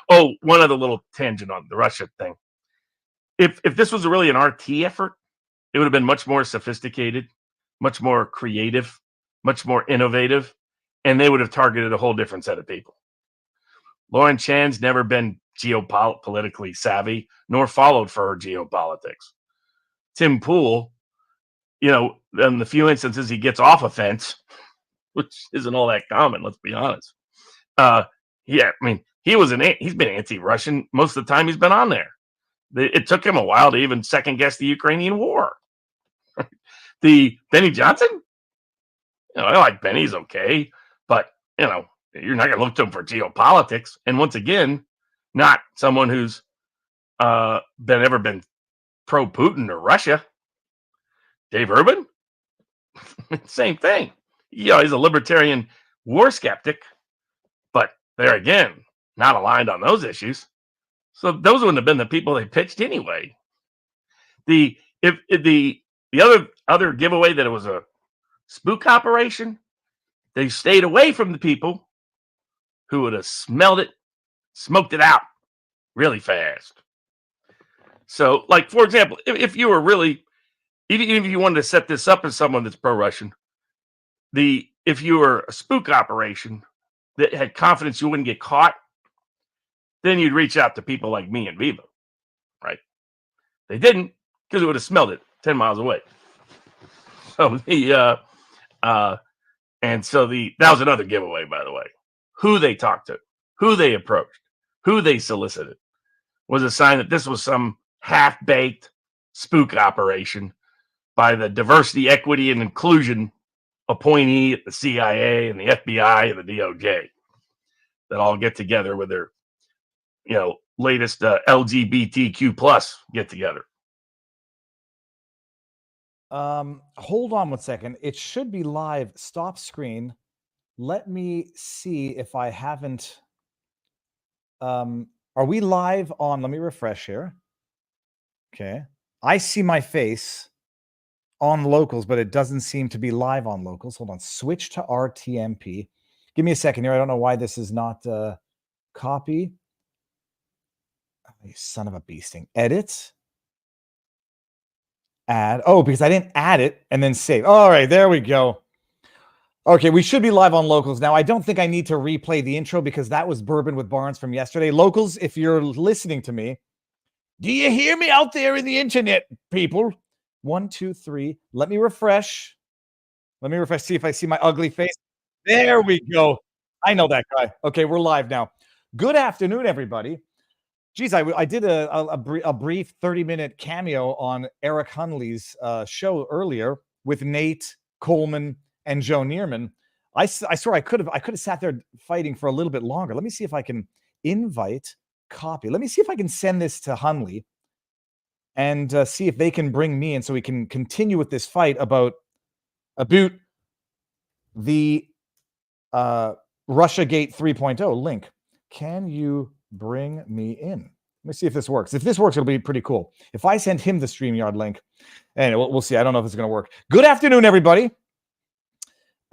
Oh, one other little tangent on the Russia thing. If this was really an RT effort, it would have been much more sophisticated, much more creative, much more innovative, and they would have targeted a whole different set of people. Lauren Chan's never been geopolitically savvy, nor followed for her geopolitics. Tim Pool, in the few instances he gets off a fence, which isn't all that common, let's be honest. Yeah, I mean, he's been anti-Russian most of the time he's been on there. It took him a while to even second guess the Ukrainian war. The Benny Johnson, I like Benny's okay, but you're not going to look to him for geopolitics. And once again, not someone who's been pro Putin or Russia. Dave Urban, same thing. He's a libertarian war skeptic, but there again, not aligned on those issues. So those wouldn't have been the people they pitched anyway. The other giveaway that it was a spook operation, they stayed away from the people who would have smelled it, smoked it out really fast. So, like, for example, if you were really, even if you wanted to set this up as someone that's pro-Russian, if you were a spook operation that had confidence you wouldn't get caught, then you'd reach out to people like me and Viva, right? They didn't, because it would have smelled it 10 miles away. So that was another giveaway, by the way. Who they talked to, who they approached, who they solicited was a sign that this was some half-baked spook operation by the diversity, equity, and inclusion appointee at the CIA and the FBI and the DOJ that all get together with their, latest LGBTQ plus get together. Hold on 1 second. It should be live. Stop screen. Let me see if I haven't. Are we live on? Let me refresh here. Okay. I see my face on locals, but it doesn't seem to be live on locals. Hold on. Switch to RTMP. Give me a second here. I don't know why this is not copy. Oh, you son of a beasting. Edit. Add. Oh, because I didn't add it and then save. All right, there we go. Okay, we should be live on locals now. I don't think I need to replay the intro because that was Bourbon with Barnes from yesterday. Locals, if you're listening to me, do you hear me out there in the internet, people? 1, 2, 3. Let me refresh. See if I see my ugly face. There we go. I know that guy. Okay, we're live now. Good afternoon, everybody. Geez, I did a brief 30-minute cameo on Eric Hunley's show earlier with Nate Coleman and Joe Neerman. I swear I could have sat there fighting for a little bit longer. Let me see if I can invite, copy. Let me see if I can send this to Hunley and see if they can bring me in so we can continue with this fight about the Russiagate 3.0 link. Can you bring me in? Let me see if this works. If this works, it'll be pretty cool. If I send him the StreamYard link, anyway, we'll see. I don't know if it's going to work. Good afternoon, everybody.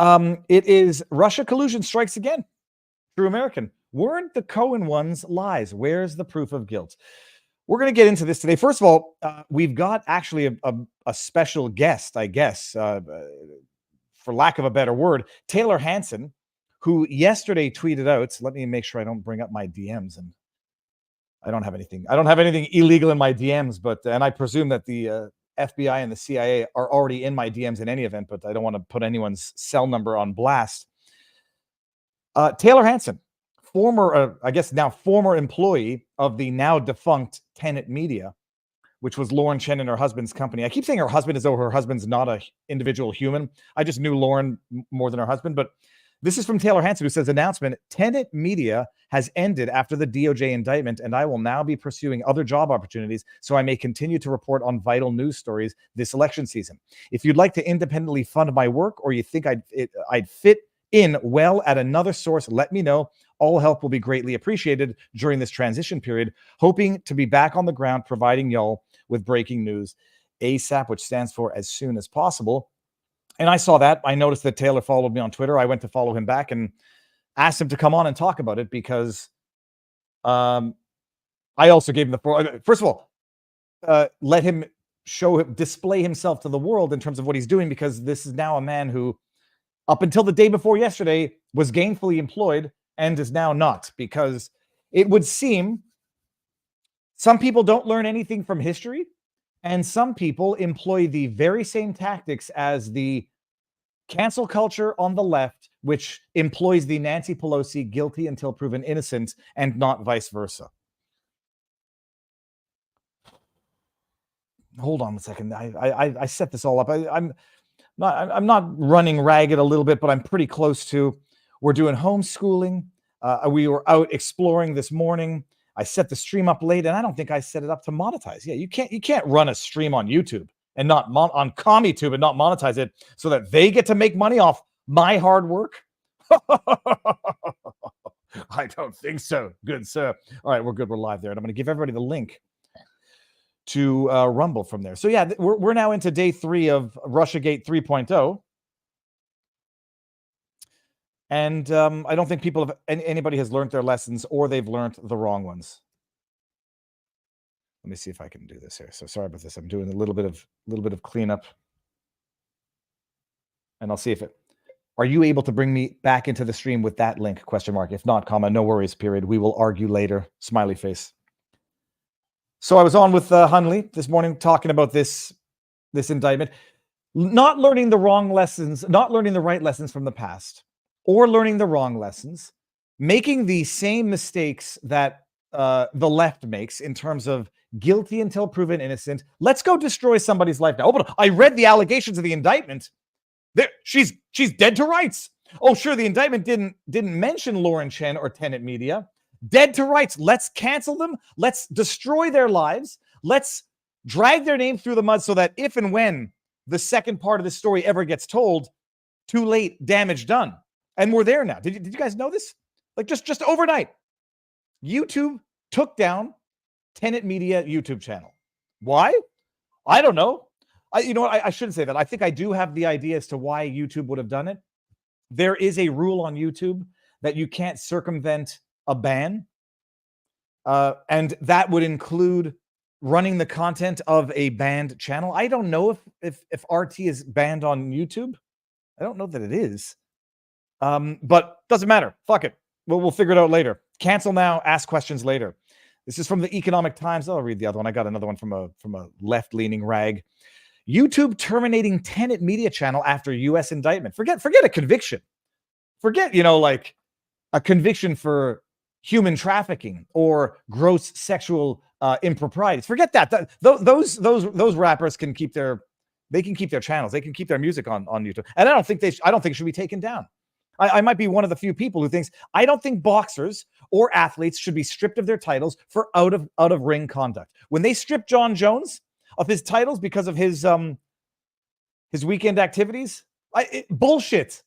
It is Russia collusion strikes again. True American. Weren't the Cohen ones lies? Where's the proof of guilt? We're going to get into this today. First of all, we've got actually a special guest, I guess, for lack of a better word, Taylor Hanson, who yesterday tweeted out, let me make sure I don't bring up my DMs, and I don't have anything illegal in my DMs, and I presume that the FBI and the CIA are already in my DMs in any event, but I don't want to put anyone's cell number on blast. Taylor Hanson, former employee of the now defunct Tenet Media, which was Lauren Chen and her husband's company. I keep saying her husband as though her husband's not an individual human. I just knew Lauren more than her husband, but this is from Taylor Hanson, who says, announcement, Tenet Media has ended after the DOJ indictment, and I will now be pursuing other job opportunities so I may continue to report on vital news stories this election season. If you'd like to independently fund my work or you think I'd fit in well at another source, let me know. All help will be greatly appreciated during this transition period. Hoping to be back on the ground, providing y'all with breaking news ASAP, which stands for as soon as possible. And I saw that. I noticed that Taylor followed me on Twitter. I went to follow him back and asked him to come on and talk about it because I also gave him the floor. First of all, let him display himself to the world in terms of what he's doing, because this is now a man who, up until the day before yesterday, was gainfully employed and is now not, because it would seem some people don't learn anything from history, and some people employ the very same tactics as the cancel culture on the left, which employs the Nancy Pelosi guilty until proven innocent, and not vice versa. Hold on a second. I set this all up. I'm not running ragged a little bit, but I'm pretty close to. We're doing homeschooling. We were out exploring this morning. I set the stream up late, and I don't think I set it up to monetize. Yeah, you can't run a stream on YouTube and not on CommyTube and not monetize it so that they get to make money off my hard work. I don't think so. Good sir. All right, we're good. We're live there, and I'm going to give everybody the link to Rumble from there. So yeah, we're now into day 3 of Russiagate 3.0. And I don't think anybody has learned their lessons, or they've learned the wrong ones. Let me see if I can do this here. So sorry about this. I'm doing a little bit of cleanup, and I'll see if it. Are you able to bring me back into the stream with that link? Question mark. If not, comma, no worries. Period. We will argue later. Smiley face. So I was on with Hunley this morning talking about this indictment, not learning the wrong lessons, not learning the right lessons from the past, or learning the wrong lessons, making the same mistakes that the left makes in terms of guilty until proven innocent. Let's go destroy somebody's life now. Oh, but I read the allegations of the indictment. She's dead to rights. Oh, sure, the indictment didn't mention Lauren Chen or Tenet Media. Dead to rights. Let's cancel them. Let's destroy their lives. Let's drag their name through the mud so that if and when the second part of the story ever gets told, too late, damage done. And we're there now. Did you guys know this? Like just overnight, YouTube took down Tenet Media YouTube channel. Why? I don't know. I shouldn't say that. I think I do have the idea as to why YouTube would have done it. There is a rule on YouTube that you can't circumvent a ban. And that would include running the content of a banned channel. I don't know if RT is banned on YouTube. I don't know that it is. But doesn't matter. Fuck it. We'll figure it out later. Cancel now, ask questions later. This is from the Economic Times. I'll read the other one. I got another one from a left-leaning rag. YouTube terminating Tenet Media channel after U.S. indictment. Forget a conviction. Forget, like a conviction for human trafficking or gross sexual improprieties. Forget that. Those rappers can keep their channels. They can keep their music on YouTube. And I don't think it should be taken down. I might be one of the few people who thinks I don't think boxers or athletes should be stripped of their titles for out of ring conduct. When they stripped John Jones of his titles because of his weekend activities, bullshit.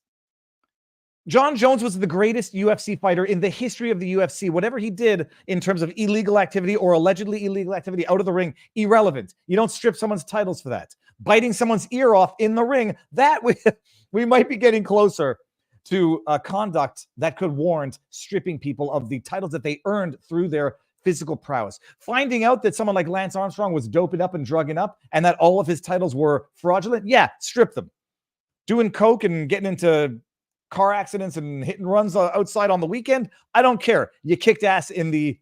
John Jones was the greatest UFC fighter in the history of the UFC. Whatever he did in terms of illegal activity or allegedly illegal activity out of the ring, irrelevant. You don't strip someone's titles for that. Biting someone's ear off in the ring, that we might be getting closer to conduct that could warrant stripping people of the titles that they earned through their physical prowess. Finding out that someone like Lance Armstrong was doping up and drugging up and that all of his titles were fraudulent, yeah, strip them. Doing coke and getting into car accidents and hit and runs outside on the weekend, I don't care. You kicked ass in the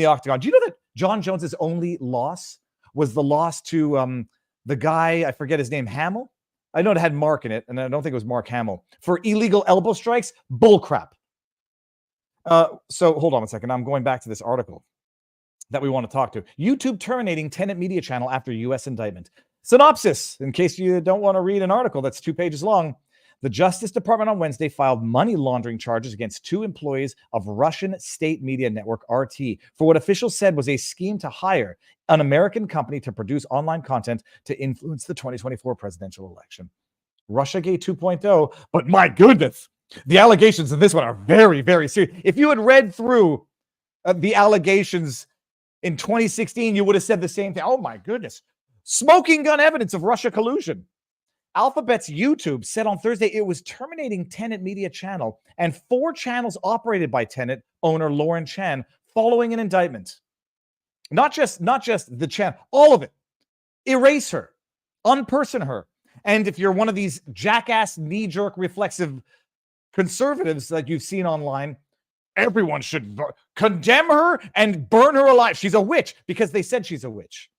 octagon. Do you know that John Jones's only loss was the loss to the guy, I forget his name, Hamill? I know it had Mark in it, and I don't think it was Mark Hamill. For illegal elbow strikes, bullcrap. So hold on a second. I'm going back to this article that we want to talk to. YouTube terminating Tenet Media channel after U.S. indictment. Synopsis, in case you don't want to read an article that's 2 pages long. The Justice Department on Wednesday filed money laundering charges against 2 employees of Russian state media network RT for what officials said was a scheme to hire an American company to produce online content to influence the 2024 presidential election. Russiagate 2.0, but my goodness, the allegations in this one are very, very serious. If you had read through the allegations in 2016, you would have said the same thing. Oh my goodness. Smoking gun evidence of Russia collusion. Alphabet's YouTube said on Thursday it was terminating Tenet Media channel and 4 channels operated by Tenet owner Lauren Chen following an indictment. Not just the Chen, all of it. Erase her, unperson her. And if you're one of these jackass, knee-jerk, reflexive conservatives that you've seen online, everyone should condemn her and burn her alive. She's a witch because they said she's a witch.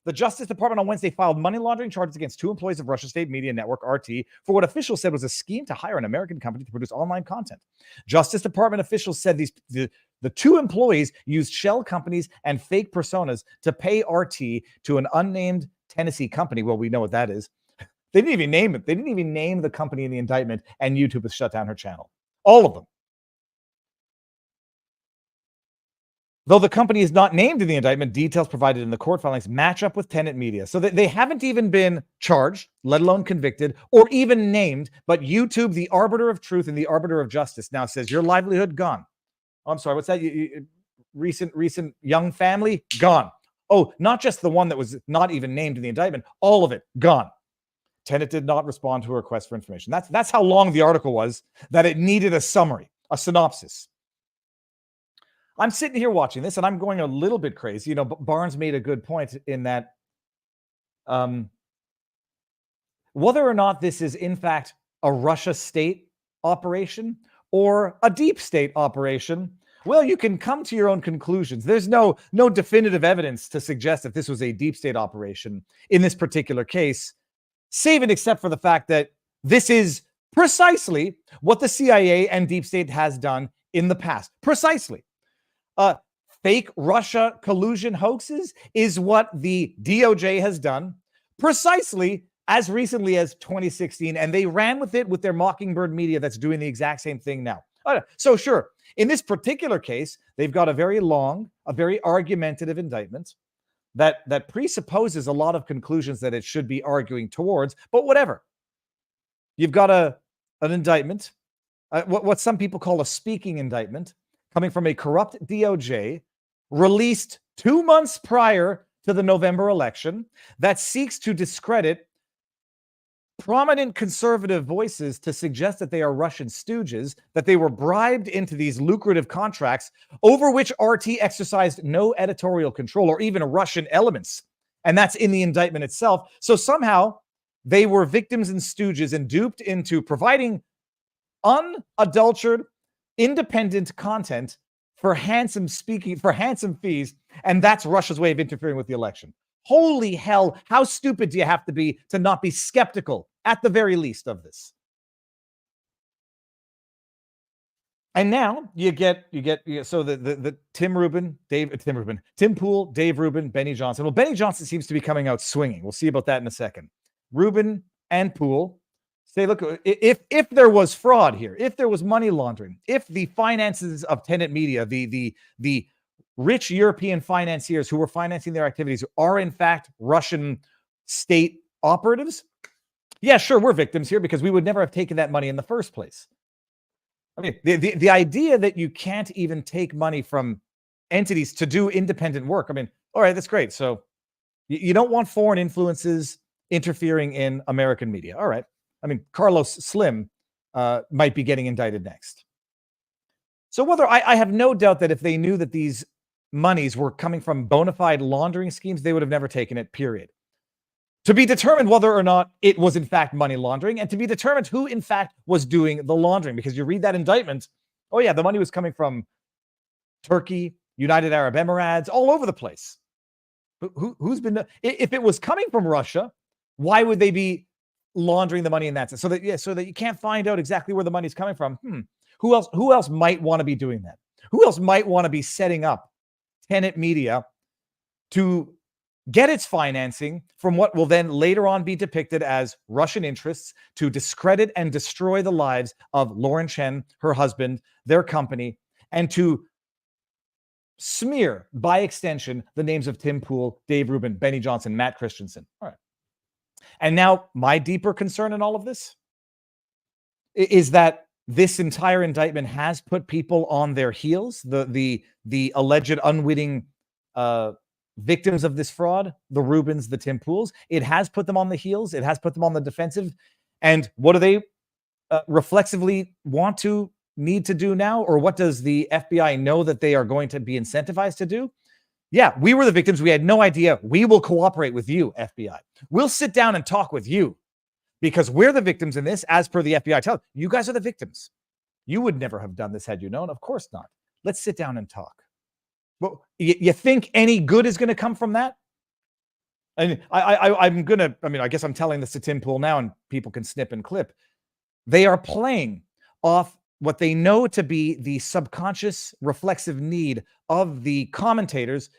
The Justice Department on Wednesday filed money laundering charges against 2 employees of Russia's state media network, RT, for what officials said was a scheme to hire an American company to produce online content. Justice Department officials said the 2 employees used shell companies and fake personas to pay RT to an unnamed Tennessee company. Well, we know what that is. They didn't even name it. They didn't even name the company in the indictment, and YouTube has shut down her channel. All of them. Though the company is not named in the indictment, details provided in the court filings match up with Tenet Media. So they haven't even been charged, let alone convicted, or even named. But YouTube, the arbiter of truth and the arbiter of justice, now says your livelihood gone. Oh, I'm sorry, what's that? Recent young family gone. Oh, not just the one that was not even named in the indictment, all of it gone. Tenet did not respond to a request for information. That's how long the article was, that it needed a summary, a synopsis. I'm sitting here watching this, and I'm going a little bit crazy. You know, Barnes made a good point in that whether or not this is, in fact, a Russia state operation or a deep state operation, well, you can come to your own conclusions. There's no definitive evidence to suggest that this was a deep state operation in this particular case, save and except for the fact that this is precisely what the CIA and deep state has done in the past. Precisely. Fake Russia collusion hoaxes is what the DOJ has done precisely as recently as 2016, and they ran with it with their Mockingbird media that's doing the exact same thing now. So sure, in this particular case, they've got a very long, a very argumentative indictment that presupposes a lot of conclusions that it should be arguing towards, but whatever. You've got an indictment, what some people call a speaking indictment, coming from a corrupt DOJ, released 2 months prior to the November election, that seeks to discredit prominent conservative voices to suggest that they are Russian stooges, that they were bribed into these lucrative contracts over which RT exercised no editorial control or even Russian elements. And that's in the indictment itself. So somehow they were victims and stooges and duped into providing unadulterated, independent content for handsome fees, and that's Russia's way of interfering with the election. Holy hell, how stupid do you have to be to not be skeptical, at the very least, of this? And now you get so the Tim Pool, Dave Rubin, Benny Johnson. Well, Benny Johnson seems to be coming out swinging. We'll see about that in a second. Rubin and Pool say, look, if there was fraud here, if there was money laundering, if the finances of Tenet Media, the rich European financiers who were financing their activities are in fact Russian state operatives, yeah, sure, we're victims here because we would never have taken that money in the first place. I mean, the idea that you can't even take money from entities to do independent work. I mean, all right, that's great. So you don't want foreign influences interfering in American media. All right. I mean, Carlos Slim might be getting indicted next. So whether I have no doubt that if they knew that these monies were coming from bona fide laundering schemes, they would have never taken it, period. To be determined whether or not it was in fact money laundering and to be determined who in fact was doing the laundering. Because you read that indictment, oh yeah, the money was coming from Turkey, United Arab Emirates, all over the place. Who's been, if it was coming from Russia, why would they be laundering the money in that sense? So that you can't find out exactly where the money's coming from. Who else might want to be doing that? Who else might want to be setting up Tenet Media to get its financing from what will then later on be depicted as Russian interests to discredit and destroy the lives of Lauren Chen, her husband, their company, and to smear, by extension, the names of Tim Pool, Dave Rubin, Benny Johnson, Matt Christensen. All right. And now my deeper concern in all of this is that this entire indictment has put people on their heels. The alleged unwitting victims of this fraud, the Rubins, the Tim Pools, it has put them on the heels. It has put them on the defensive. And what do they reflexively want to need to do now? Or what does the FBI know that they are going to be incentivized to do? Yeah, we were the victims. We had no idea. We will cooperate with you, FBI. We'll sit down and talk with you because we're the victims in this, as per the FBI. Tell you guys are the victims. You would never have done this had you known. Of course not. Let's sit down and talk. Well, you think any good is going to come from that? And I guess I'm telling this to Tim Pool now, and people can snip and clip. They are playing off what they know to be the subconscious reflexive need of the commentators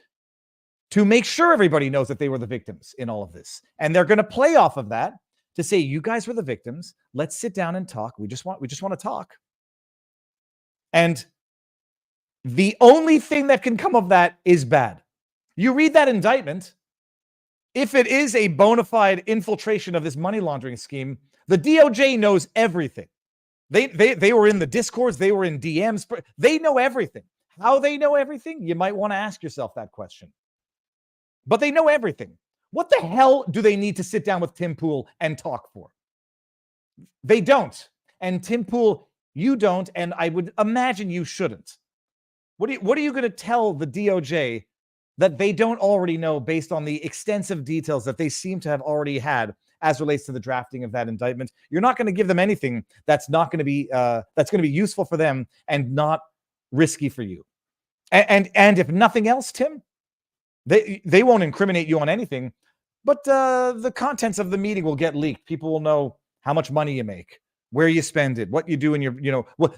to make sure everybody knows that they were the victims in all of this. And they're going to play off of that to say, you guys were the victims. Let's sit down and talk. We just want to talk. And the only thing that can come of that is bad. You read that indictment. If it is a bona fide infiltration of this money laundering scheme, the DOJ knows everything. They were in the discourse. They were in DMs. They know everything. How they know everything? You might want to ask yourself that question. But they know everything. What the hell do they need to sit down with Tim Pool and talk for? They don't. And Tim Pool, you don't, and I would imagine you shouldn't. What are you going to tell the DOJ that they don't already know based on the extensive details that they seem to have already had as relates to the drafting of that indictment? You're not going to give them anything that's not going to be useful for them and not risky for you. And if nothing else, Tim, they won't incriminate you on anything, but the contents of the meeting will get leaked. People will know how much money you make, where you spend it, what you do in your, what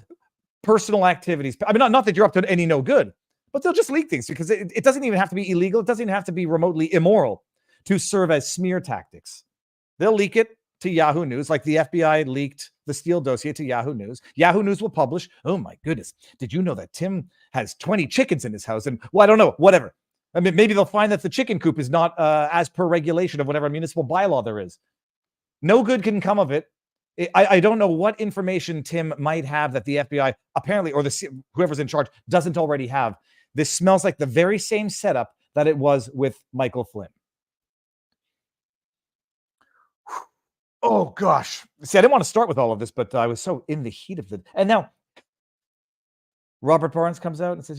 personal activities. I mean, not that you're up to any no good, but they'll just leak things because it doesn't even have to be illegal. It doesn't even have to be remotely immoral to serve as smear tactics. They'll leak it to Yahoo News, like the FBI leaked the Steele dossier to Yahoo News. Yahoo News will publish, oh my goodness, did you know that Tim has 20 chickens in his house? And, well, I don't know, whatever. I mean, maybe they'll find that the chicken coop is not as per regulation of whatever municipal bylaw there is. No good can come of it. I don't know what information Tim might have that the FBI apparently, or whoever's in charge, doesn't already have. This smells like the very same setup that it was with Michael Flynn. Oh, gosh. See, I didn't want to start with all of this, but I was so in the heat of it. And now Robert Barnes comes out and says,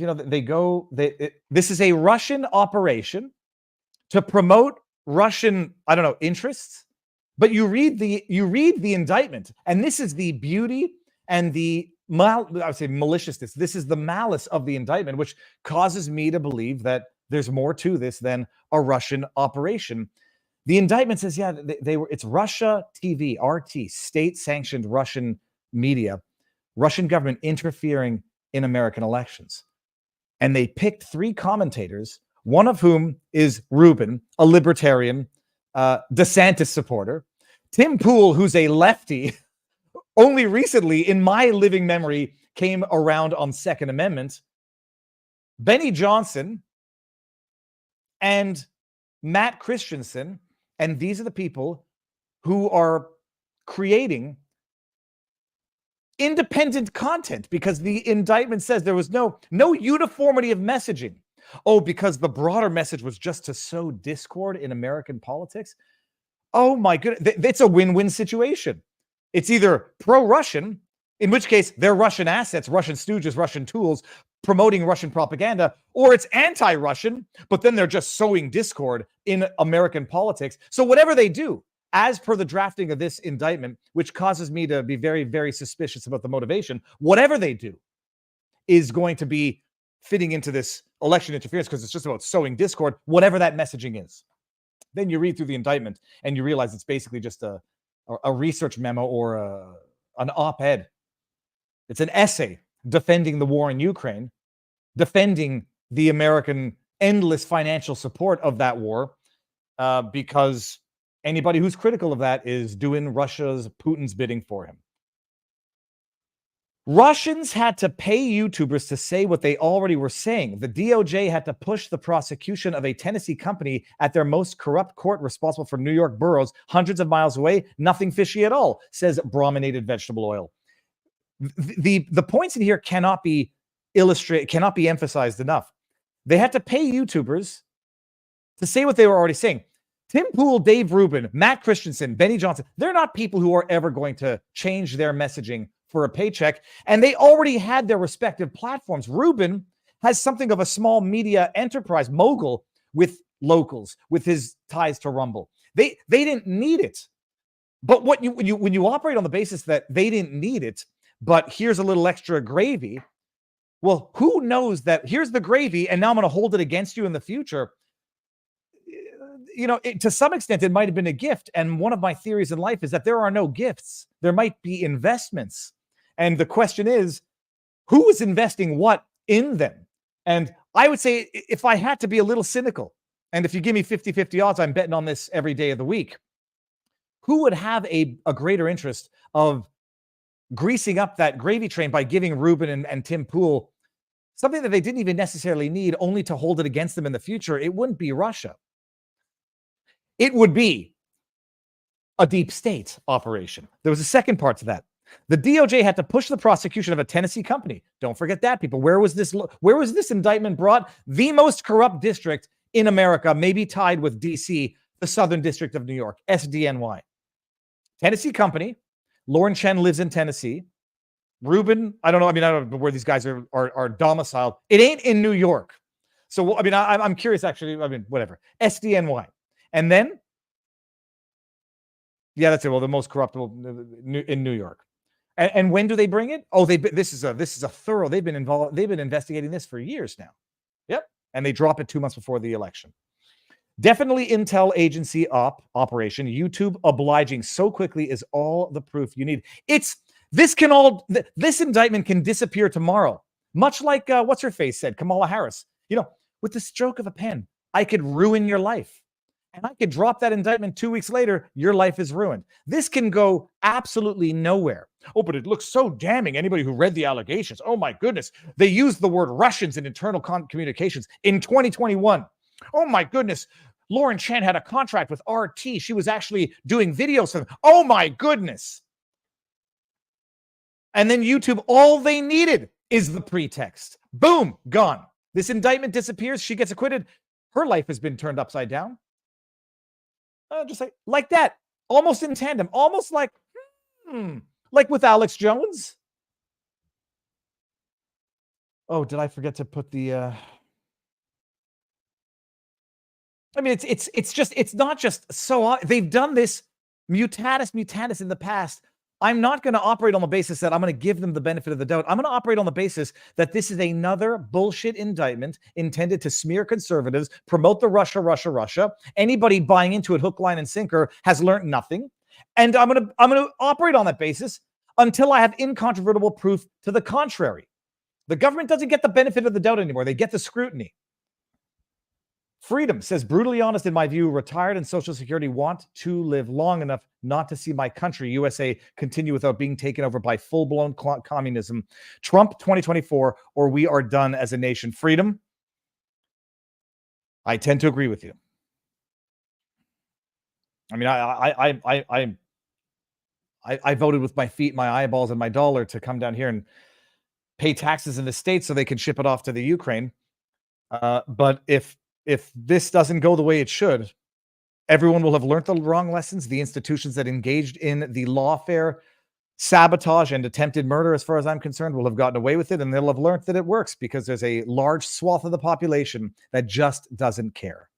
this is a Russian operation to promote Russian, interests. But you read the indictment, and this is the beauty and the maliciousness. This is the malice of the indictment, which causes me to believe that there's more to this than a Russian operation. The indictment says, it's Russia TV, RT, state-sanctioned Russian media, Russian government interfering in American elections. And they picked 3 commentators, one of whom is Rubin, a libertarian, DeSantis supporter. Tim Pool, who's a lefty, only recently, in my living memory, came around on Second Amendment. Benny Johnson and Matt Christensen, and these are the people who are creating independent content because the indictment says there was no uniformity of messaging. Oh, because the broader message was just to sow discord in American politics. Oh my goodness, it's a win-win situation. It's either pro-Russian, in which case they're Russian assets, Russian stooges, Russian tools, promoting Russian propaganda, or it's anti-Russian, but then they're just sowing discord in American politics. So whatever they do, as per the drafting of this indictment, which causes me to be very, very suspicious about the motivation, whatever they do is going to be fitting into this election interference because it's just about sowing discord, whatever that messaging is. Then you read through the indictment and you realize it's basically just a research memo or an op-ed. It's an essay defending the war in Ukraine, defending the American endless financial support of that war, because anybody who's critical of that is doing Putin's bidding for him. Russians had to pay YouTubers to say what they already were saying. The DOJ had to push the prosecution of a Tennessee company at their most corrupt court responsible for New York boroughs hundreds of miles away. Nothing fishy at all, says brominated vegetable oil. The points in here cannot be emphasized enough. They had to pay YouTubers to say what they were already saying. Tim Pool, Dave Rubin, Matt Christensen, Benny Johnson, they're not people who are ever going to change their messaging for a paycheck, and they already had their respective platforms. Rubin has something of a small media enterprise mogul with locals, with his ties to Rumble. They didn't need it. But when you operate on the basis that they didn't need it, but here's a little extra gravy, well, who knows that here's the gravy and now I'm going to hold it against you in the future? To some extent, it might have been a gift. And one of my theories in life is that there are no gifts. There might be investments. And the question is, who is investing what in them? And I would say, if I had to be a little cynical, and if you give me 50-50 odds, I'm betting on this every day of the week, who would have a greater interest of greasing up that gravy train by giving Rubin and Tim Pool something that they didn't even necessarily need, only to hold it against them in the future? It wouldn't be Russia. It would be a deep state operation. There was a second part to that. The DOJ had to push the prosecution of a Tennessee company. Don't forget that, people. Where was this indictment brought? The most corrupt district in America, maybe tied with DC, the Southern District of New York, SDNY. Tennessee company. Lauren Chen lives in Tennessee. Rubin, I don't know. I don't know where these guys are domiciled. It ain't in New York. So, I'm curious, actually. Whatever. SDNY. And then, yeah, that's it. Well, the most corruptible in New York. And when do they bring it? Oh, this is a thorough. They've been involved. They've been investigating this for years now. Yep. And they drop it 2 months before the election. Definitely intel agency operation. YouTube obliging so quickly is all the proof you need. This indictment can disappear tomorrow. Much like what's her face said, Kamala Harris. With the stroke of a pen, I could ruin your life. And I could drop that indictment 2 weeks later, your life is ruined. This can go absolutely nowhere. Oh, but it looks so damning. Anybody who read the allegations, oh my goodness, they used the word Russians in internal communications in 2021. Oh my goodness, Lauren Chen had a contract with RT. She was actually doing videos for them. Oh my goodness. And then YouTube, all they needed is the pretext. Boom, gone. This indictment disappears. She gets acquitted. Her life has been turned upside down. Just like that, almost in tandem, almost like with Alex Jones. Oh, did I forget to put the? It's not just so they've done this mutatis in the past. I'm not going to operate on the basis that I'm going to give them the benefit of the doubt. I'm going to operate on the basis that this is another bullshit indictment intended to smear conservatives, promote the Russia. Anybody buying into it hook, line, and sinker has learned nothing. And I'm going to operate on that basis until I have incontrovertible proof to the contrary. The government doesn't get the benefit of the doubt anymore. They get the scrutiny. Freedom says, brutally honest, in my view, retired and Social Security want to live long enough not to see my country, USA, continue without being taken over by full-blown communism. Trump 2024, or we are done as a nation. Freedom, I tend to agree with you. I voted with my feet, my eyeballs, and my dollar to come down here and pay taxes in the States so they can ship it off to the Ukraine. But if this doesn't go the way it should, everyone will have learned the wrong lessons. The institutions that engaged in the lawfare, sabotage, and attempted murder, as far as I'm concerned, will have gotten away with it, and they'll have learned that it works because there's a large swath of the population that just doesn't care.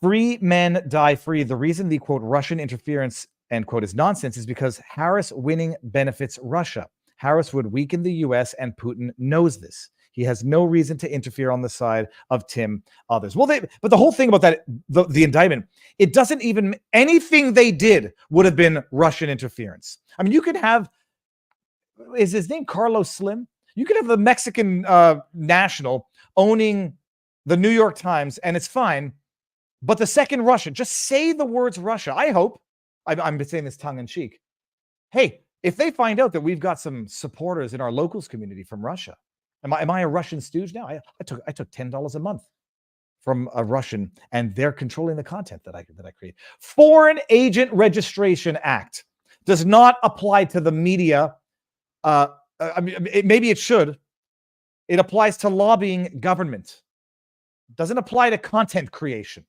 Free men die free. The reason the, quote, Russian interference, end quote, is nonsense is because Harris winning benefits Russia. Harris would weaken the U.S., and Putin knows this. He has no reason to interfere on the side of Tim, others. Well, but the whole thing about that, the indictment, it doesn't even, anything they did would have been Russian interference. You could have, is his name Carlos Slim? You could have the Mexican national owning the New York Times, and it's fine. But the second Russian, just say the words Russia. I hope, I'm saying this tongue in cheek. Hey, if they find out that we've got some supporters in our locals community from Russia, am I a Russian stooge now? I took $10 a month from a Russian, and they're controlling the content that I create. Foreign Agent Registration Act does not apply to the media. Maybe it should. It applies to lobbying government. It doesn't apply to content creation.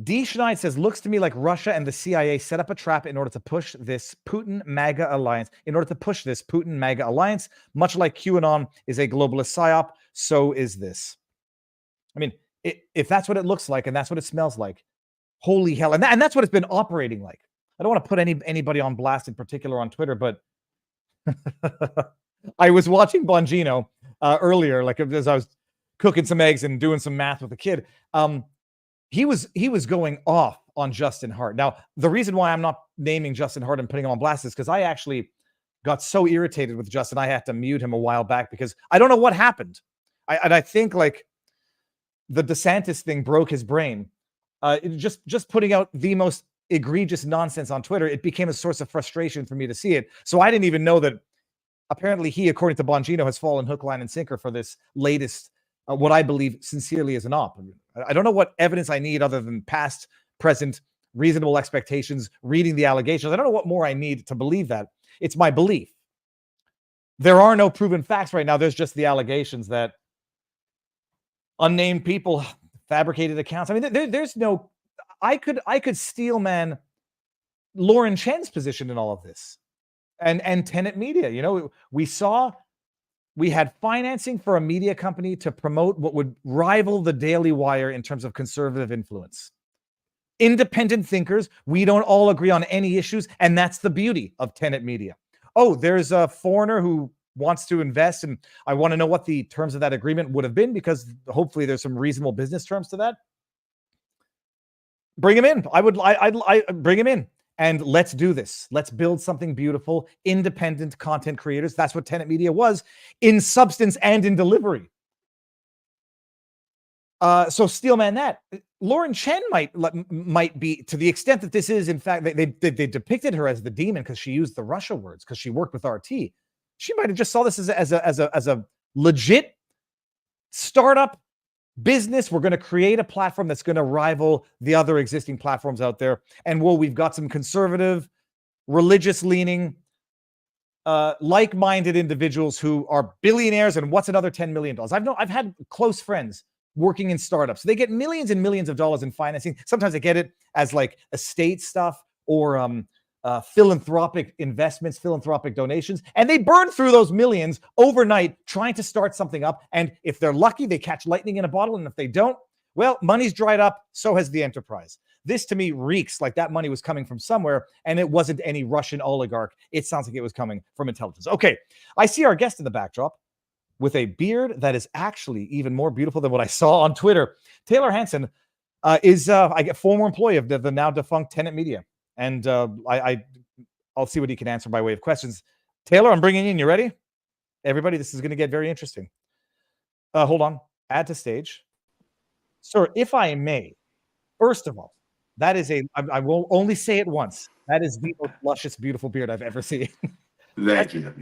D. Schneid says, looks to me like Russia and the CIA set up a trap in order to push this Putin MAGA alliance. Much like QAnon is a globalist psyop, so is this. I mean, if that's what it looks like and that's what it smells like, holy hell. And that's what it's been operating like. I don't want to put anybody on blast in particular on Twitter, but I was watching Bongino earlier, like as I was cooking some eggs and doing some math with a kid. He was going off on Justin Hart. Now, the reason why I'm not naming Justin Hart and putting him on blast is because I actually got so irritated with Justin, I had to mute him a while back because I don't know what happened. I think like the DeSantis thing broke his brain. Just putting out the most egregious nonsense on Twitter, it became a source of frustration for me to see it. So I didn't even know that apparently he, according to Bongino, has fallen hook, line, and sinker for this latest, what I believe sincerely is an op. I don't know what evidence I need other than past, present, reasonable expectations, reading the allegations. I don't know what more I need to believe that. It's my belief. There are no proven facts right now. There's just the allegations that unnamed people fabricated accounts. I mean, there's no. I could steel man Lauren Chen's position in all of this, and Tenet Media. You know, we had financing for a media company to promote what would rival the Daily Wire in terms of conservative influence. Independent thinkers. We don't all agree on any issues, and that's the beauty of Tenet Media. Oh, there's a foreigner who wants to invest, and I want to know what the terms of that agreement would have been, because hopefully there's some reasonable business terms to that. Bring him in. I'd bring him in. And let's do this. Let's build something beautiful. Independent content creators. That's what Tenet Media was in substance and in delivery. So steelman that. Lauren Chen might be, to the extent that this is, in fact, they depicted her as the demon because she used the Russia words, because she worked with RT. She might have just saw this as a legit startup business. We're going to create a platform that's going to rival the other existing platforms out there. And we've got some conservative, religious leaning, like-minded individuals who are billionaires. And what's another $10 million? I've had close friends working in startups. They get millions and millions of dollars in financing. Sometimes they get it as like estate stuff or philanthropic investments, philanthropic donations, and they burn through those millions overnight trying to start something up. And if they're lucky, they catch lightning in a bottle. And if they don't, well, money's dried up. So has the enterprise. This to me reeks like that money was coming from somewhere, and it wasn't any Russian oligarch. It sounds like it was coming from intelligence. Okay, I see our guest in the backdrop with a beard that is actually even more beautiful than what I saw on Twitter. Taylor Hansen is a former employee of the now defunct Tenet Media. And I'll see what he can answer by way of questions. Taylor, I'm bringing you in. You ready? Everybody, this is going to get very interesting. Hold on. Add to stage. Sir, if I may, first of all, that is I will only say it once. That is the most luscious, beautiful beard I've ever seen. Thank you.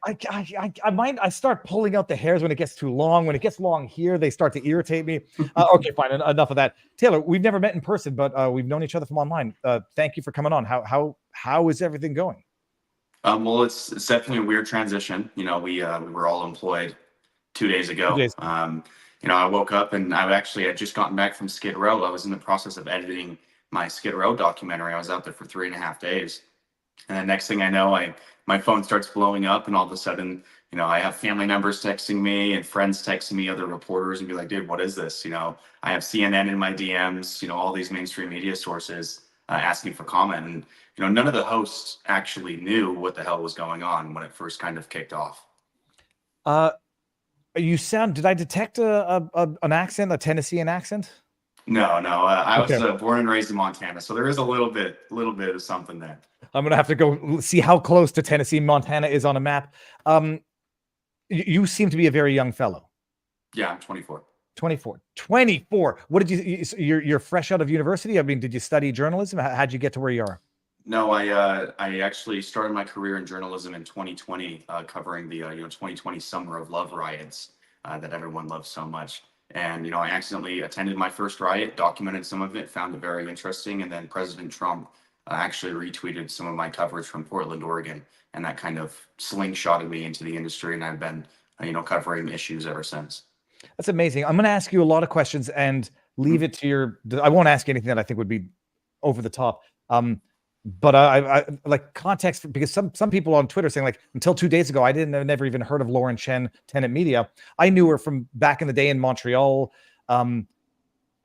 I start pulling out the hairs when it gets too long. When it gets long here, they start to irritate me. Okay, fine. Enough of that. Taylor, we've never met in person, but we've known each other from online. Thank you for coming on. How is everything going? Well, it's definitely a weird transition. You know, we were all employed 2 days ago. 2 days. You know, I woke up and I had just gotten back from Skid Row. I was in the process of editing my Skid Row documentary. I was out there for 3.5 days. And the next thing I know, my phone starts blowing up, and all of a sudden, you know, I have family members texting me and friends texting me, other reporters, and be like, dude, what is this? You know, I have CNN in my DMs, you know, all these mainstream media sources asking for comment. And, you know, none of the hosts actually knew what the hell was going on when it first kind of kicked off. Did I detect an accent, a Tennessean accent? No. I was born and raised in Montana, so there is a little bit of something there. I'm gonna have to go see how close to Tennessee Montana is on a map. You seem to be a very young fellow. Yeah, I'm 24. 24. What did you're fresh out of university? I mean, did you study journalism? How'd you get to where you are? No, I actually started my career in journalism in 2020, covering the 2020 Summer of Love riots that everyone loves so much. And, you know, I accidentally attended my first riot, documented some of it, found it very interesting. And then President Trump actually retweeted some of my coverage from Portland, Oregon. And that kind of slingshotted me into the industry. And I've been, covering issues ever since. That's amazing. I'm going to ask you a lot of questions. And leave it to your. I won't ask anything that I think would be over the top. But I like context, because some people on Twitter saying, like, until 2 days ago, I never even heard of Lauren Chen, Tenet Media. I knew her from back in the day in Montreal, and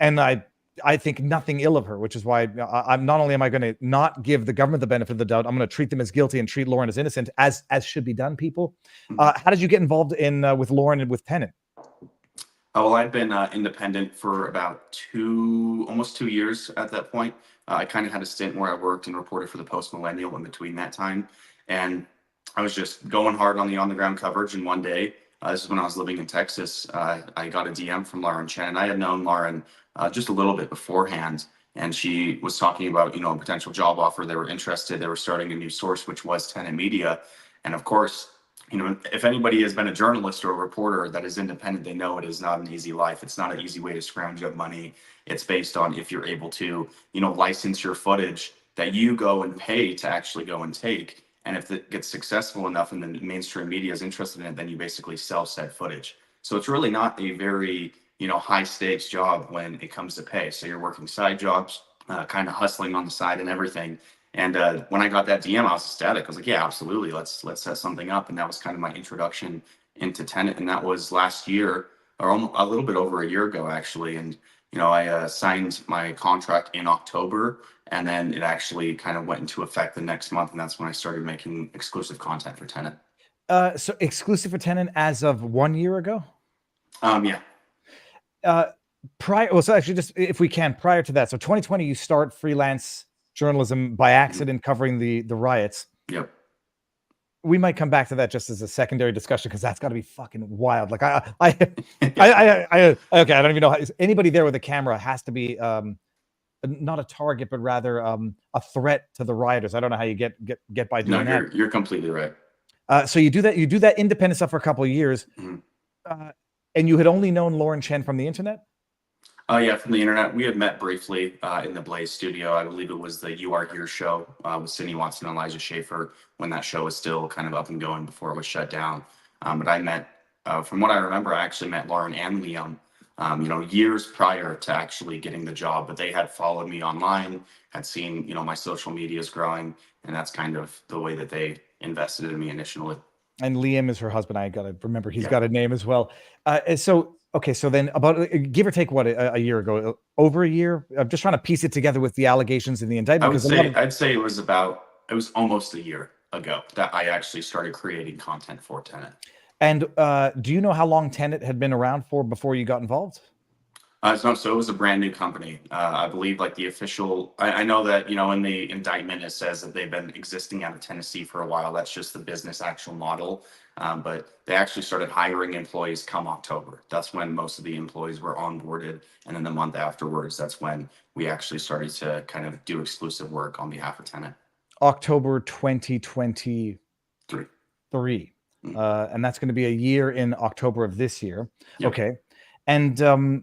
I think nothing ill of her, which is why I'm not only am I going to not give the government the benefit of the doubt, I'm going to treat them as guilty and treat Lauren as innocent, as should be done. People, how did you get involved in with Lauren and with Tenet? Well, I'd been independent for about almost 2 years at that point. I kind of had a stint where I worked and reported for the Post Millennial in between that time, and I was just going hard on the ground coverage. And one day, this is when I was living in Texas, I got a DM from Lauren Chen. I had known Lauren just a little bit beforehand, and she was talking about a potential job offer. They were interested. They were starting a new source, which was Tenet Media, and of course, if anybody has been a journalist or a reporter that is independent, they know it is not an easy life. It's not an easy way to scrounge up money. It's based on if you're able to, license your footage that you go and pay to actually go and take. And if it gets successful enough and the mainstream media is interested in it, then you basically sell said footage. So it's really not a very, high stakes job when it comes to pay. So you're working side jobs, kind of hustling on the side and everything. And when I got that DM, I was ecstatic. I was like, yeah, absolutely. Let's set something up. And that was kind of my introduction into Tenet. And that was last year, or a little bit over a year ago, actually. And, I signed my contract in October, and then it actually kind of went into effect the next month. And that's when I started making exclusive content for Tenet. So exclusive for Tenet as of 1 year ago? Yeah. So actually, just if we can, prior to that, so 2020, you start freelance journalism by accident, covering the riots. Yep. We might come back to that just as a secondary discussion, because that's got to be fucking wild. Like okay, I don't even know how anybody there with a camera has to be not a target, but rather a threat to the rioters. I don't know how you get by doing that. You're completely right. So you do that independent stuff for a couple of years, and you had only known Lauren Chen from the internet. Yeah, from the internet. We had met briefly in the Blaze studio. I believe it was the You Are Here show with Sydney Watson and Elijah Schaefer, when that show was still kind of up and going before it was shut down. But I met, from what I remember, I actually met Lauren and Liam, years prior to actually getting the job. But they had followed me online, had seen, my social medias growing, and that's kind of the way that they invested in me initially. And Liam is her husband. I got to remember he's got a name as well. Okay, so then about give or take a year ago, over a year. I'm just trying to piece it together with the allegations in the indictment. I'd say it was almost a year ago that I actually started creating content for Tenet. And do you know how long Tenet had been around for before you got involved? So it was a brand new company. I believe like the official, I know that, in the indictment, it says that they've been existing out of Tennessee for a while. That's just the business actual model. But they actually started hiring employees come October. That's when most of the employees were onboarded. And then the month afterwards, that's when we actually started to kind of do exclusive work on behalf of Tenet. October 2023. And that's going to be a year in October of this year. Yep. Okay. And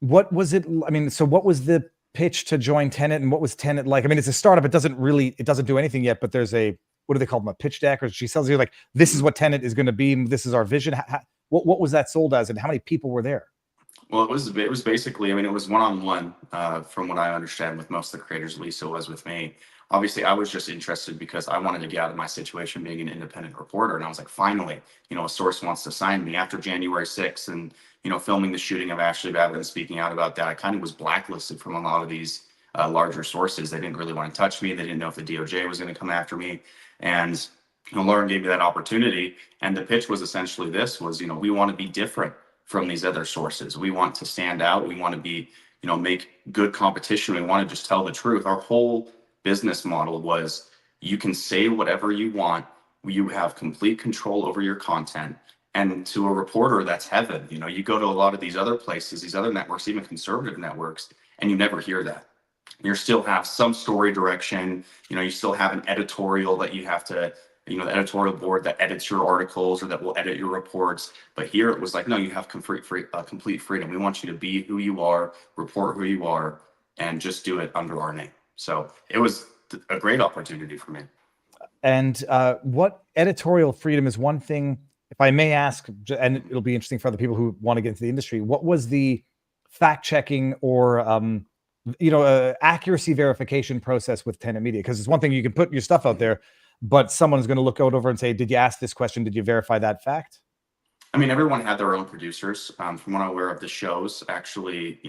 what was it? I mean, so what was the pitch to join Tenet, and what was Tenet like? I mean, it's a startup. It doesn't do anything yet, but there's what do they call them? A pitch deck, or she tells you like, this is what Tenet is going to be. This is our vision. What was that sold as, and how many people were there? Well, it was basically, it was one-on-one, from what I understand, with most of the creators. At least it was with me. Obviously, I was just interested because I wanted to get out of my situation being an independent reporter. And I was like, finally, a source wants to sign me. After January 6th and, filming the shooting of Ashley Babbitt and speaking out about that, I kind of was blacklisted from a lot of these larger sources. They didn't really want to touch me. They didn't know if the DOJ was going to come after me. And Lauren gave me that opportunity. And the pitch was essentially this was, we want to be different from these other sources. We want to stand out. We want to be, make good competition. We want to just tell the truth. Our whole business model was you can say whatever you want. You have complete control over your content. And to a reporter, that's heaven. You go to a lot of these other places, these other networks, even conservative networks, and you never hear that. You still have some story direction. You still have an editorial that you have to, the editorial board that edits your articles or that will edit your reports. But here it was like, no, you have complete freedom. We want you to be who you are, report who you are, and just do it under our name. So it was a great opportunity for me. And what editorial freedom is one thing, if I may ask, and it'll be interesting for other people who want to get into the industry, what was the fact checking or accuracy verification process with Tenet Media? Because it's one thing you can put your stuff out there, but someone's going to look out over and say, "Did you ask this question? Did you verify that fact?" I mean, everyone had their own producers. From what I'm aware of the shows, actually,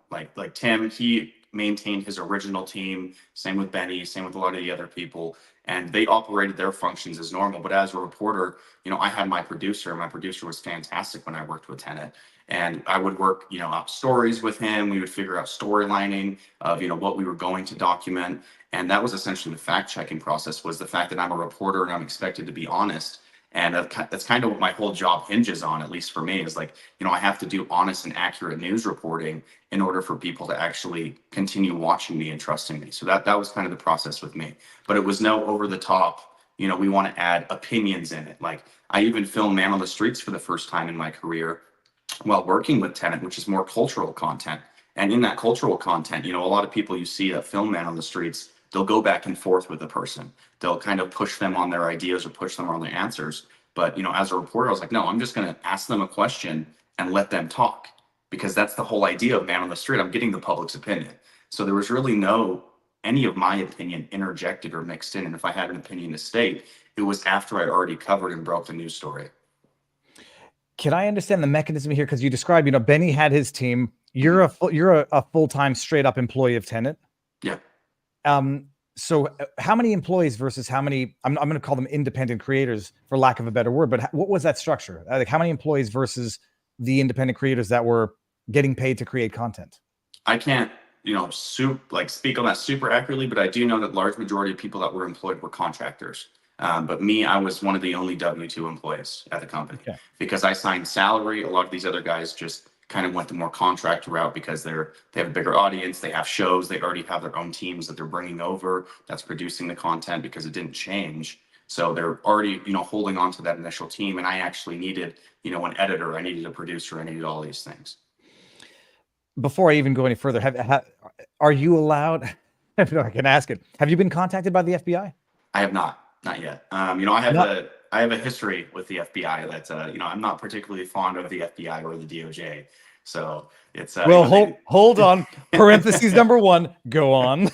like Tim, he maintained his original team. Same with Benny. Same with a lot of the other people, and they operated their functions as normal. But as a reporter, I had my producer. My producer was fantastic when I worked with Tenet, and I would work, out stories with him. We would figure out storylining of, what we were going to document, and that was essentially the fact checking process. Was the fact that I'm a reporter and I'm expected to be honest. And that's kind of what my whole job hinges on, at least for me, is like, I have to do honest and accurate news reporting in order for people to actually continue watching me and trusting me. So that was kind of the process with me. But it was no over the top, we want to add opinions in it. Like I even filmed Man on the Streets for the first time in my career while working with Tenet, which is more cultural content. And in that cultural content, a lot of people you see that film Man on the Streets, they'll go back and forth with the person. They'll kind of push them on their ideas or push them on their answers. But, as a reporter, I was like, no, I'm just going to ask them a question and let them talk, because that's the whole idea of Man on the Street. I'm getting the public's opinion. So there was really no any of my opinion interjected or mixed in. And if I had an opinion to state, it was after I'd already covered and broke the news story. Can I understand the mechanism here? Because you described, Benny had his team. You're a full-time straight up employee of Tenet. Yeah. So how many employees versus how many, I'm going to call them independent creators for lack of a better word, but what was that structure? Like how many employees versus the independent creators that were getting paid to create content? I can't, speak on that super accurately, but I do know that large majority of people that were employed were contractors. But me, I was one of the only W-2 employees at the company. Okay. Because I signed salary. A lot of these other guys just kind of went the more contract route because they have a bigger audience. They have shows. They already have their own teams that they're bringing over that's producing the content because it didn't change. So they're already, holding on to that initial team. And I actually needed, an editor. I needed a producer. I needed all these things. Before I even go any further, are you allowed? I can ask it. Have you been contacted by the FBI? I have not yet. I have a history with the FBI that I'm not particularly fond of the FBI or the DOJ. So it's hold on. Parentheses number 1. Go on.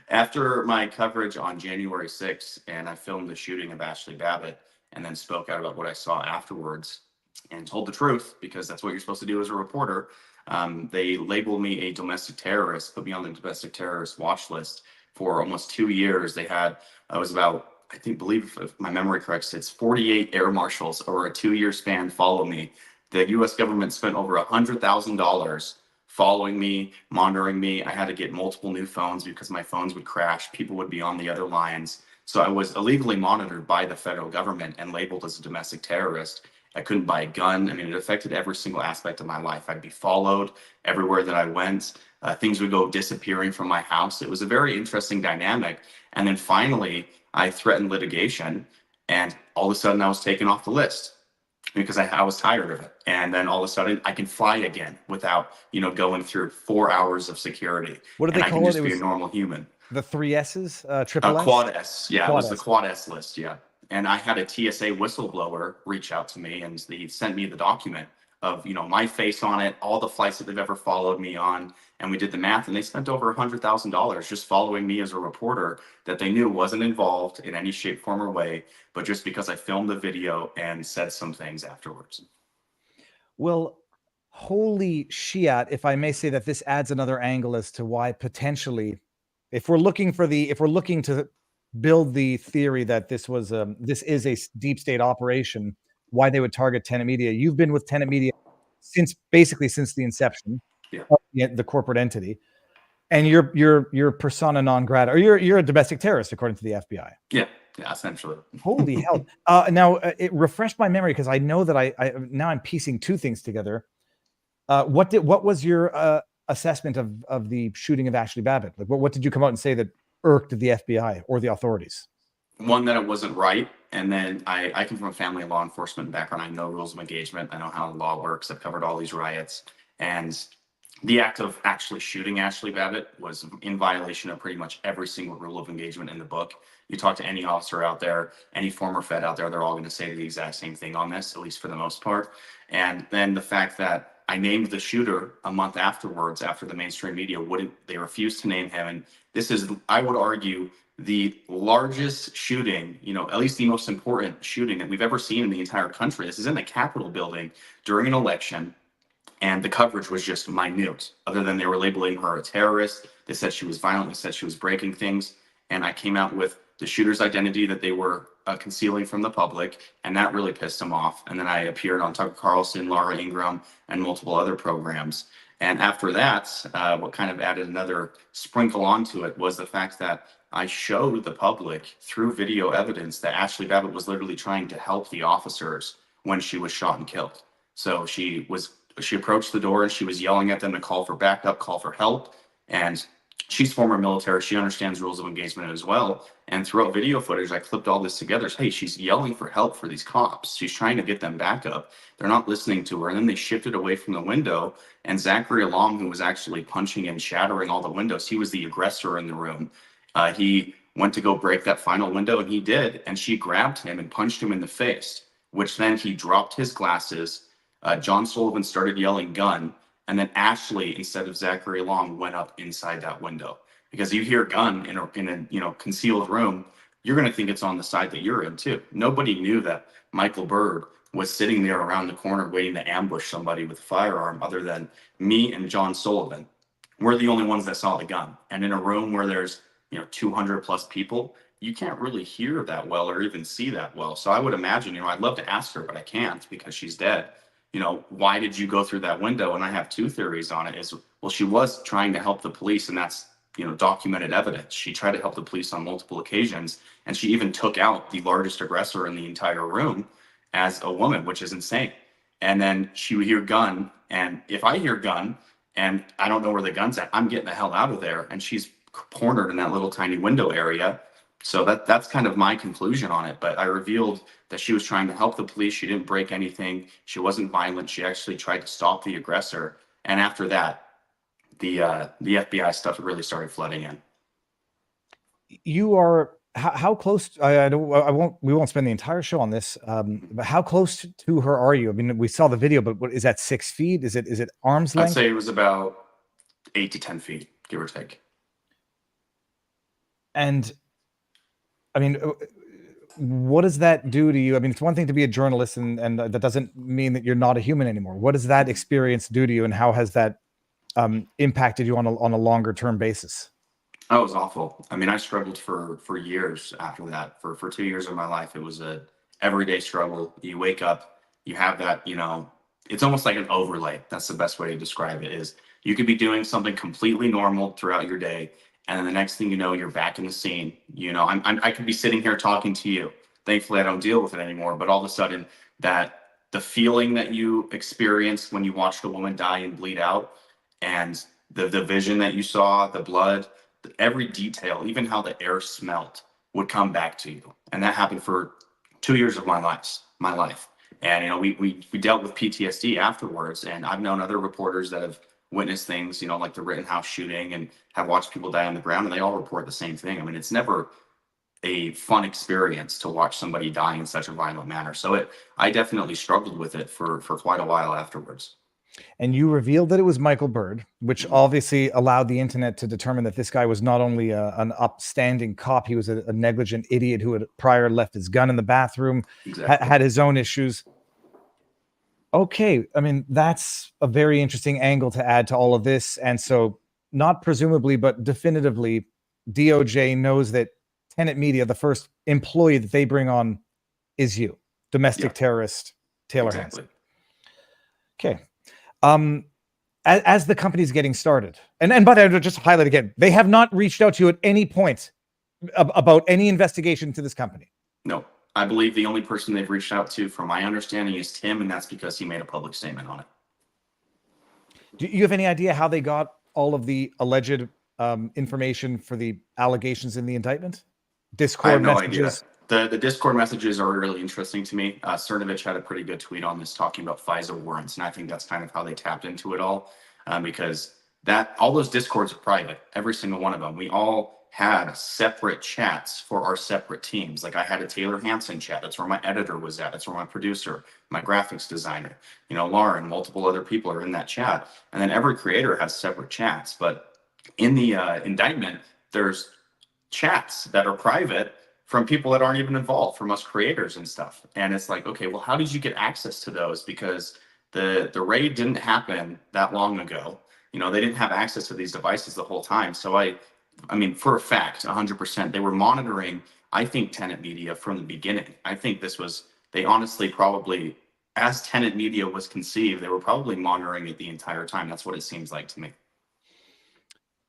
After my coverage on January 6th, and I filmed the shooting of Ashley Babbitt, and then spoke out about what I saw afterwards, and told the truth because that's what you're supposed to do as a reporter. They labeled me a domestic terrorist, put me on the domestic terrorist watch list for almost 2 years. They had believe if my memory corrects, it's 48 air marshals over a 2-year span follow me. The U.S. government spent over $100,000 following me, monitoring me. I had to get multiple new phones because my phones would crash. People would be on the other lines. So I was illegally monitored by the federal government and labeled as a domestic terrorist. I couldn't buy a gun. I mean, it affected every single aspect of my life. I'd be followed everywhere that I went. Things would go disappearing from my house. It was a very interesting dynamic. And then finally, I threatened litigation, and all of a sudden I was taken off the list because I was tired of it. And then all of a sudden I can fly again without, going through 4 hours of security. What did they call it? I can just be a normal human. The 3 S's? Triple S? Quad S. Yeah, it was the Quad S list. Yeah. And I had a TSA whistleblower reach out to me, and he sent me the document of, my face on it, all the flights that they've ever followed me on. And we did the math, and they spent over $100,000 just following me as a reporter that they knew wasn't involved in any shape, form, or way, but just because I filmed the video and said some things afterwards. Well, holy shit, if I may say that, this adds another angle as to why potentially, if we're looking to build the theory that this is a deep state operation, why they would target Tenet Media. You've been with Tenet Media since the inception of the corporate entity, and you're persona non grata, or you're a domestic terrorist according to the FBI. Yeah, essentially. Holy hell! Now it refreshed my memory because I know that I'm piecing 2 things together. What was your assessment of the shooting of Ashley Babbitt? Like, what did you come out and say that irked the FBI or the authorities? One, that it wasn't right. And then I come from a family law enforcement background. I know rules of engagement. I know how the law works. I've covered all these riots. And the act of actually shooting Ashley Babbitt was in violation of pretty much every single rule of engagement in the book. You talk to any officer out there, any former Fed out there, they're all going to say the exact same thing on this, at least for the most part. And then the fact that I named the shooter a month afterwards, after the mainstream media they refused to name him. And this is, I would argue, the largest shooting, at least the most important shooting that we've ever seen in the entire country. This is in the Capitol building during an election. And the coverage was just minute, other than they were labeling her a terrorist. They said she was violent. They said she was breaking things. And I came out with the shooter's identity that they were concealing from the public. And that really pissed them off. And then I appeared on Tucker Carlson, Laura Ingraham, and multiple other programs. And after that, what kind of added another sprinkle onto it was the fact that I showed the public through video evidence that Ashley Babbitt was literally trying to help the officers when she was shot and killed. So she approached the door and she was yelling at them to call for backup, call for help. And she's former military. She understands rules of engagement as well. And throughout video footage, I clipped all this together. Hey, she's yelling for help for these cops. She's trying to get them backup. They're not listening to her. And then they shifted away from the window. And Zachary Long, who was actually punching and shattering all the windows, he was the aggressor in the room. He went to go break that final window, and he did. And she grabbed him and punched him in the face, which then he dropped his glasses. John Sullivan started yelling gun, and then Ashley, instead of Zachary Long, went up inside that window. Because you hear gun in a concealed room, you're going to think it's on the side that you're in too. Nobody knew that Michael Byrd was sitting there around the corner waiting to ambush somebody with a firearm, other than me and John Sullivan. We're the only ones that saw the gun. And in a room where there's 200 plus people, you can't really hear that well or even see that well. So I would imagine, I'd love to ask her, but I can't because she's dead. Why did you go through that window? And I have two theories on it. Is, well, she was trying to help the police, and that's, documented evidence. She tried to help the police on multiple occasions, and she even took out the largest aggressor in the entire room as a woman, which is insane. And then she would hear gun, and if I hear gun and I don't know where the gun's at, I'm getting the hell out of there. And she's cornered in that little tiny window area. So that's kind of my conclusion on it. But I revealed that she was trying to help the police. She didn't break anything. She wasn't violent. She actually tried to stop the aggressor. And after that, the FBI stuff really started flooding in. You are how close? We won't spend the entire show on this. But how close to her are you? I mean, we saw the video, but what is that? 6 feet? Is it arm's length? I'd say it was about 8 to 10 feet, give or take. And I mean, what does that do to you? I mean, it's one thing to be a journalist, and that doesn't mean that you're not a human anymore. What does that experience do to you, and how has that impacted you on a longer term basis? That was awful. I mean, I struggled for years after that. For 2 years of my life, it was a everyday struggle. You wake up, you have that, it's almost like an overlay. That's the best way to describe it. Is you could be doing something completely normal throughout your day, and then the next thing you know, you're back in the scene. I could be sitting here talking to you. Thankfully, I don't deal with it anymore. But all of a sudden, the feeling that you experienced when you watched a woman die and bleed out, and the vision that you saw, the blood, every detail, even how the air smelled, would come back to you. And that happened for 2 years of my life. And we dealt with PTSD afterwards. And I've known other reporters that have witnessed things, like the Rittenhouse shooting, and have watched people die on the ground, and they all report the same thing. I mean, it's never a fun experience to watch somebody die in such a violent manner. So I definitely struggled with it for quite a while afterwards. And you revealed that it was Michael Byrd, which obviously allowed the internet to determine that this guy was not only an upstanding cop, he was a negligent idiot who had prior left his gun in the bathroom, Exactly. had his own issues. Okay, I mean, that's a very interesting angle to add to all of this. And so, not presumably, but definitively, DOJ knows that Tenet Media, the first employee that they bring on, is you, domestic terrorist Taylor Exactly. Hansen. Okay. As the company's getting started, and by the way, just highlight again, they have not reached out to you at any point about any investigation to this company. No, I believe the only person they've reached out to, from my understanding, is Tim, and that's because he made a public statement on it. Do you have any idea how they got all of the alleged information for the allegations in the indictment? Discord I have no messages? idea. The Discord messages are really interesting to me. Cernovich had a pretty good tweet on this talking about FISA warrants, and I think that's kind of how they tapped into it all, because all those Discords are private, every single one of them. We all had separate chats for our separate teams. Like I had a Taylor Hansen chat. That's where my editor was at. That's where my producer, my graphics designer, Lauren, multiple other people are in that chat. And then every creator has separate chats. But in the indictment, there's chats that are private from people that aren't even involved, from us creators and stuff. And it's like, okay, well, how did you get access to those? Because the raid didn't happen that long ago. They didn't have access to these devices the whole time. So I mean, for a fact, 100%, they were monitoring, I think, Tenet Media from the beginning. I think they honestly probably, as Tenet Media was conceived, they were probably monitoring it the entire time. That's what it seems like to me.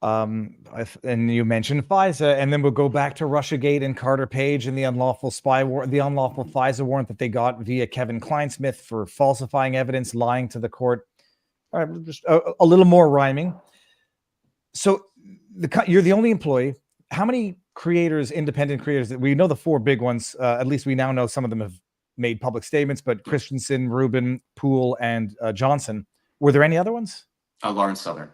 And you mentioned FISA, and then we'll go back to Russiagate and Carter Page and the unlawful FISA warrant that they got via Kevin Kleinsmith for falsifying evidence, lying to the court. All right, just a little more rhyming. So you're the only employee. How many creators, independent creators, that we know the four big ones, at least we now know some of them have made public statements, but Christensen, Rubin, Poole, and Johnson. Were there any other ones? Lawrence Southern.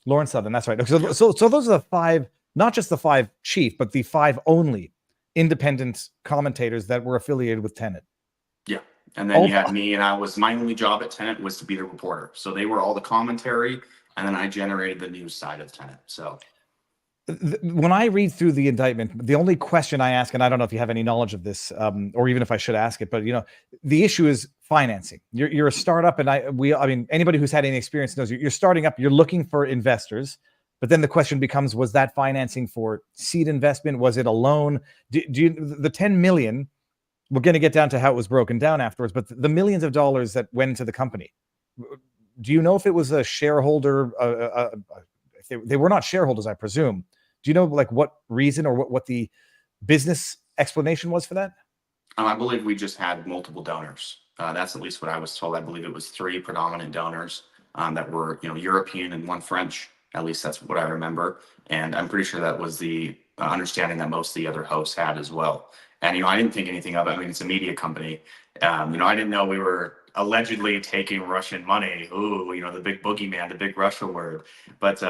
Lawrence Southern, that's right. So those are the five, not just the five chief, but the five only independent commentators that were affiliated with Tenet. Yeah. And then you had me, and my only job at Tenet was to be the reporter. So they were all the commentary, and then I generated the news side of Tenet. So when I read through the indictment, the only question I ask, and I don't know if you have any knowledge of this, or even if I should ask it, but the issue is financing. You're a startup, and I mean, anybody who's had any experience knows you're starting up. You're looking for investors, but then the question becomes: was that financing for seed investment? Was it a loan? The 10 million? We're going to get down to how it was broken down afterwards, but the millions of dollars that went into the company. Do you know if it was a shareholder? They were not shareholders, I presume. Do you know what reason or what the business explanation was for that? I believe we just had multiple donors. That's at least what I was told. I believe it was 3 predominant donors that were, European and 1 French. At least that's what I remember. And I'm pretty sure that was the understanding that most of the other hosts had as well. And, I didn't think anything of it. I mean, it's a media company. I didn't know we were allegedly taking Russian money. Ooh, the big boogeyman, the big Russia word. But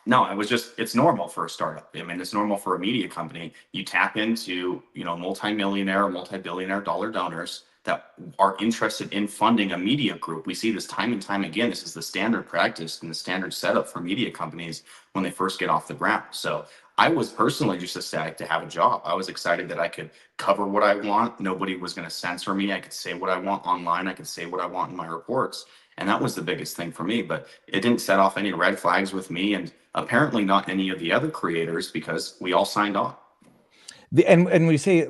no, it's normal for a startup. I mean, it's normal for a media company. You tap into, multi-millionaire or multi-billionaire dollar donors that are interested in funding a media group. We see this time and time again. This is the standard practice and the standard setup for media companies when they first get off the ground. So I was personally just ecstatic to have a job. I was excited that I could cover what I want. Nobody was going to censor me. I could say what I want online. I could say what I want in my reports. And that was the biggest thing for me. But it didn't set off any red flags with me, and apparently not any of the other creators, because we all signed on. And we say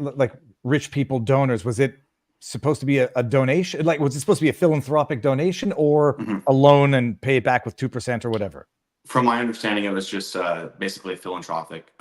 rich people donors, was it supposed to be a donation? Was it supposed to be a philanthropic donation or a loan and pay it back with 2% or whatever? From my understanding, it was just basically a philanthropic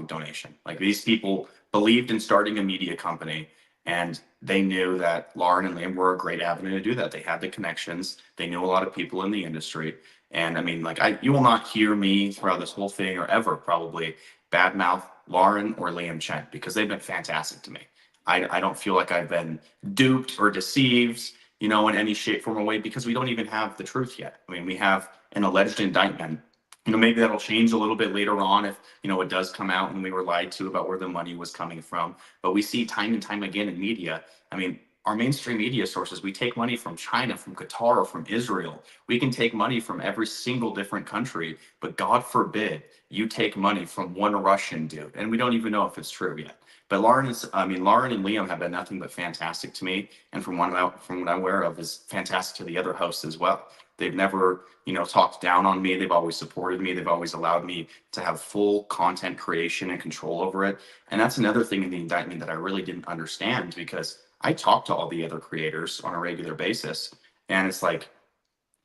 donation. Like, these people believed in starting a media company, and they knew that Lauren and Liam were a great avenue to do that. They had the connections. They knew a lot of people in the industry. And I mean, you will not hear me throughout this whole thing or ever probably badmouth Lauren or Liam Chen, because they've been fantastic to me. I don't feel like I've been duped or deceived, in any shape, form, or way, because we don't even have the truth yet. I mean, we have an alleged indictment. Maybe that'll change a little bit later on if, it does come out and we were lied to about where the money was coming from. But we see time and time again in media. I mean, our mainstream media sources, we take money from China, from Qatar, from Israel. We can take money from every single different country, but God forbid you take money from one Russian dude. And we don't even know if it's true yet. But Lauren and Liam have been nothing but fantastic to me. And from what I'm aware of, is fantastic to the other hosts as well. They've never, talked down on me. They've always supported me. They've always allowed me to have full content creation and control over it. And that's another thing in the indictment that I really didn't understand, because I talk to all the other creators on a regular basis. And it's like,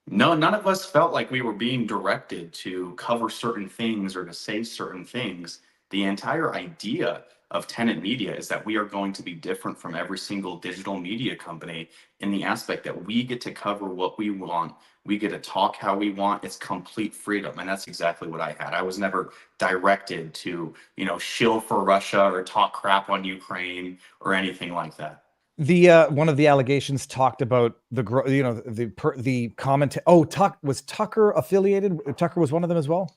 no, none of us felt like we were being directed to cover certain things or to say certain things. The entire idea of Tenet Media is that we are going to be different from every single digital media company in the aspect that we get to cover what we want. We get to talk how we want. It's complete freedom. And that's exactly what I had. I was never directed to, shill for Russia or talk crap on Ukraine or anything like that. The one of the allegations talked about the comment. Oh, was Tucker affiliated? Tucker was one of them as well.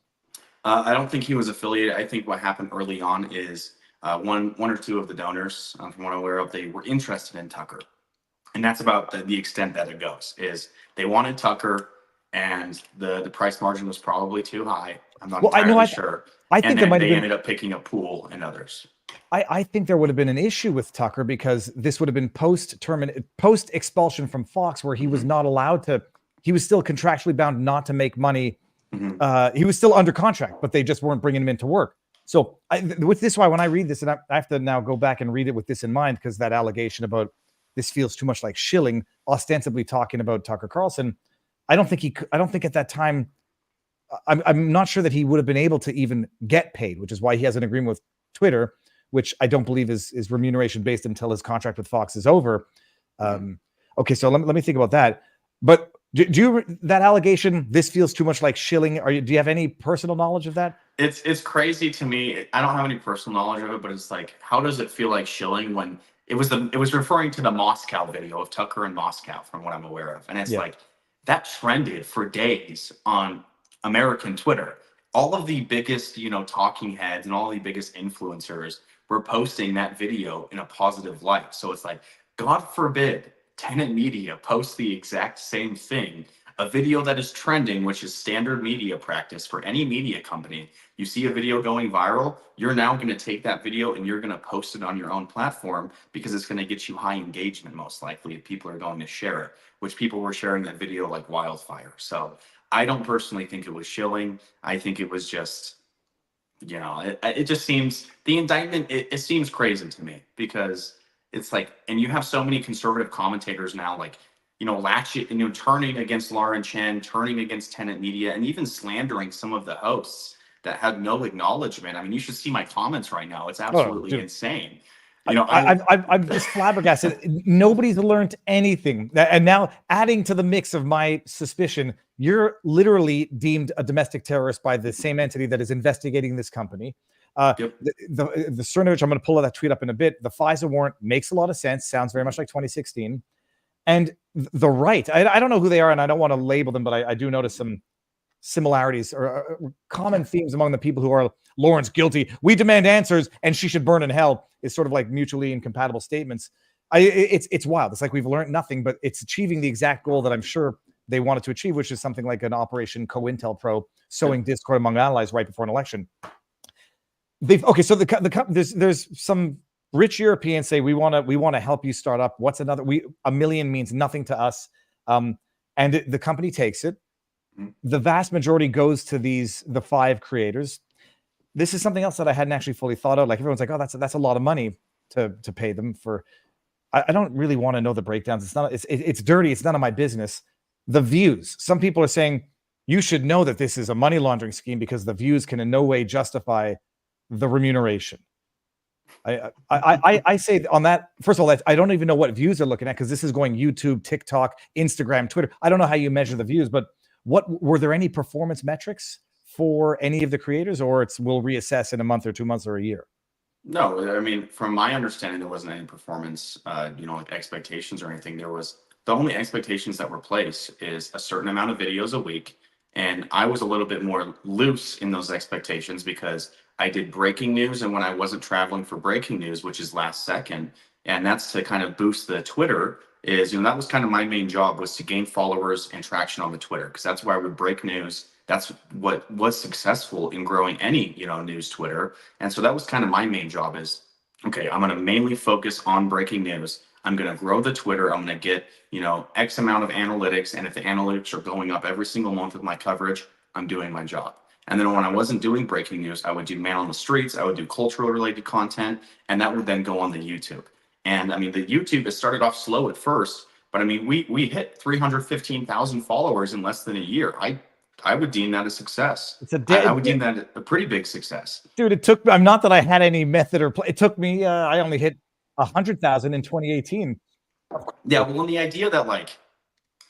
I don't think he was affiliated. I think what happened early on is one or two of the donors, from what I'm aware of, they were interested in Tucker, and that's about the extent that it goes. Is they wanted Tucker, and the price margin was probably too high. I'm not Well, I know. entirely sure. I And think there then might have they been. ended up picking a Pool and others. I think there would have been an issue with Tucker because this would have been post expulsion from Fox, where he was not allowed to. He was still contractually bound not to make money. He was still under contract, but they just weren't bringing him into work. So with this, why when I read this, and I have to now go back and read it with this in mind, because that allegation about this feels too much like shilling, ostensibly talking about Tucker Carlson. I don't think at that time. I'm not sure that he would have been able to even get paid, which is why he has an agreement with Twitter, which I don't believe is remuneration based until his contract with Fox is over. Okay, so let me think about that. But do you that allegation? This feels too much like shilling. Do you have any personal knowledge of that? It's crazy to me. I don't have any personal knowledge of it, but it's like, how does it feel like shilling when it was referring to the Moscow video of Tucker in Moscow, from what I'm aware of, and it's like that trended for days on American Twitter. All of the biggest, talking heads and all the biggest influencers were posting that video in a positive light. So it's like, God forbid, Tenet Media posts the exact same thing, a video that is trending, which is standard media practice for any media company. You see a video going viral, you're now going to take that video and you're going to post it on your own platform because it's going to get you high engagement, most likely, if people are going to share it, which people were sharing that video like wildfire. So I don't personally think it was shilling. I think it was just, it just seems, the indictment, it seems crazy to me, because it's like, and you have so many conservative commentators now, like, latching, turning against Lauren Chen, turning against Tenet Media, and even slandering some of the hosts that had no acknowledgement. I mean, you should see my comments right now. It's absolutely insane. I'm just flabbergasted. Nobody's learned anything. And now, adding to the mix of my suspicion, you're literally deemed a domestic terrorist by the same entity that is investigating this company. The Cernovich, I'm going to pull that tweet up in a bit. The FISA warrant makes a lot of sense. Sounds very much like 2016. And the right, I don't know who they are, and I don't want to label them, but I do notice some similarities or common themes among the people who are Lauren's guilty. We demand answers, and she should burn in hell. Is sort of like mutually incompatible statements. It's wild. It's like we've learned nothing, but it's achieving the exact goal that I'm sure they wanted to achieve, which is something like an Operation COINTELPRO, sowing discord among allies right before an election. So there's some rich Europeans say we want to help you start up. What's another? $1 million means nothing to us, and the company takes it. The vast majority goes to the 5 creators. This is something else that I hadn't actually fully thought out. Like, everyone's like, oh, that's a lot of money to pay them for. I don't really want to know the breakdowns. It's dirty. It's none of my business. The views. Some people are saying you should know that this is a money laundering scheme because the views can in no way justify the remuneration. I say on that, first of all, I don't even know what views they're looking at, because this is going YouTube, TikTok, Instagram, Twitter. I don't know how you measure the views, but were there any performance metrics for any of the creators, or we'll reassess in a month or 2 months or a year? No, I mean, from my understanding, there wasn't any performance, like expectations or anything. The only expectations that were placed is a certain amount of videos a week. And I was a little bit more loose in those expectations because I did breaking news. And when I wasn't traveling for breaking news, which is last second, and that's to kind of boost the Twitter, that was kind of my main job, was to gain followers and traction on the Twitter, because that's where I would break news. That's what was successful in growing any, news Twitter. And so that was kind of my main job is, okay, I'm going to mainly focus on breaking news. I'm going to grow the Twitter. I'm going to get, X amount of analytics. And if the analytics are going up every single month with my coverage, I'm doing my job. And then when I wasn't doing breaking news, I would do man on the streets. I would do cultural related content, and that would then go on the YouTube. And I mean, the YouTube, it started off slow at first, but I mean, we hit 315,000 followers in less than a year. I would deem that a success. I would deem that a pretty big success. Dude, it took, I'm not that I had any method or it took me, I only hit 100,000 in 2018. Yeah, well, and the idea that like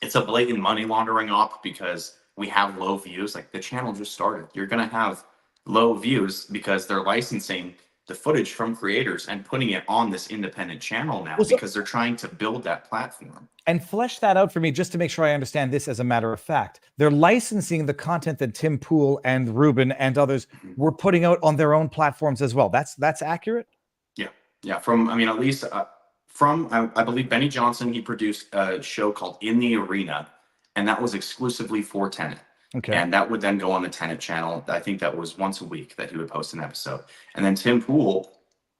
it's a blatant money laundering op because we have low views, like the channel just started. You're going to have low views because they're licensing the footage from creators and putting it on this independent channel now, because they're trying to build that platform. And flesh that out for me, just to make sure I understand this as a matter of fact. They're licensing the content that Tim Pool and Ruben and others were putting out on their own platforms as well. That's accurate? Yeah. From, I mean, at least from, I believe Benny Johnson, he produced a show called In the Arena, and that was exclusively for Tenet. Okay. And that would then go on the Tenet channel. I think that was once a week that he would post an episode. And then Tim Pool,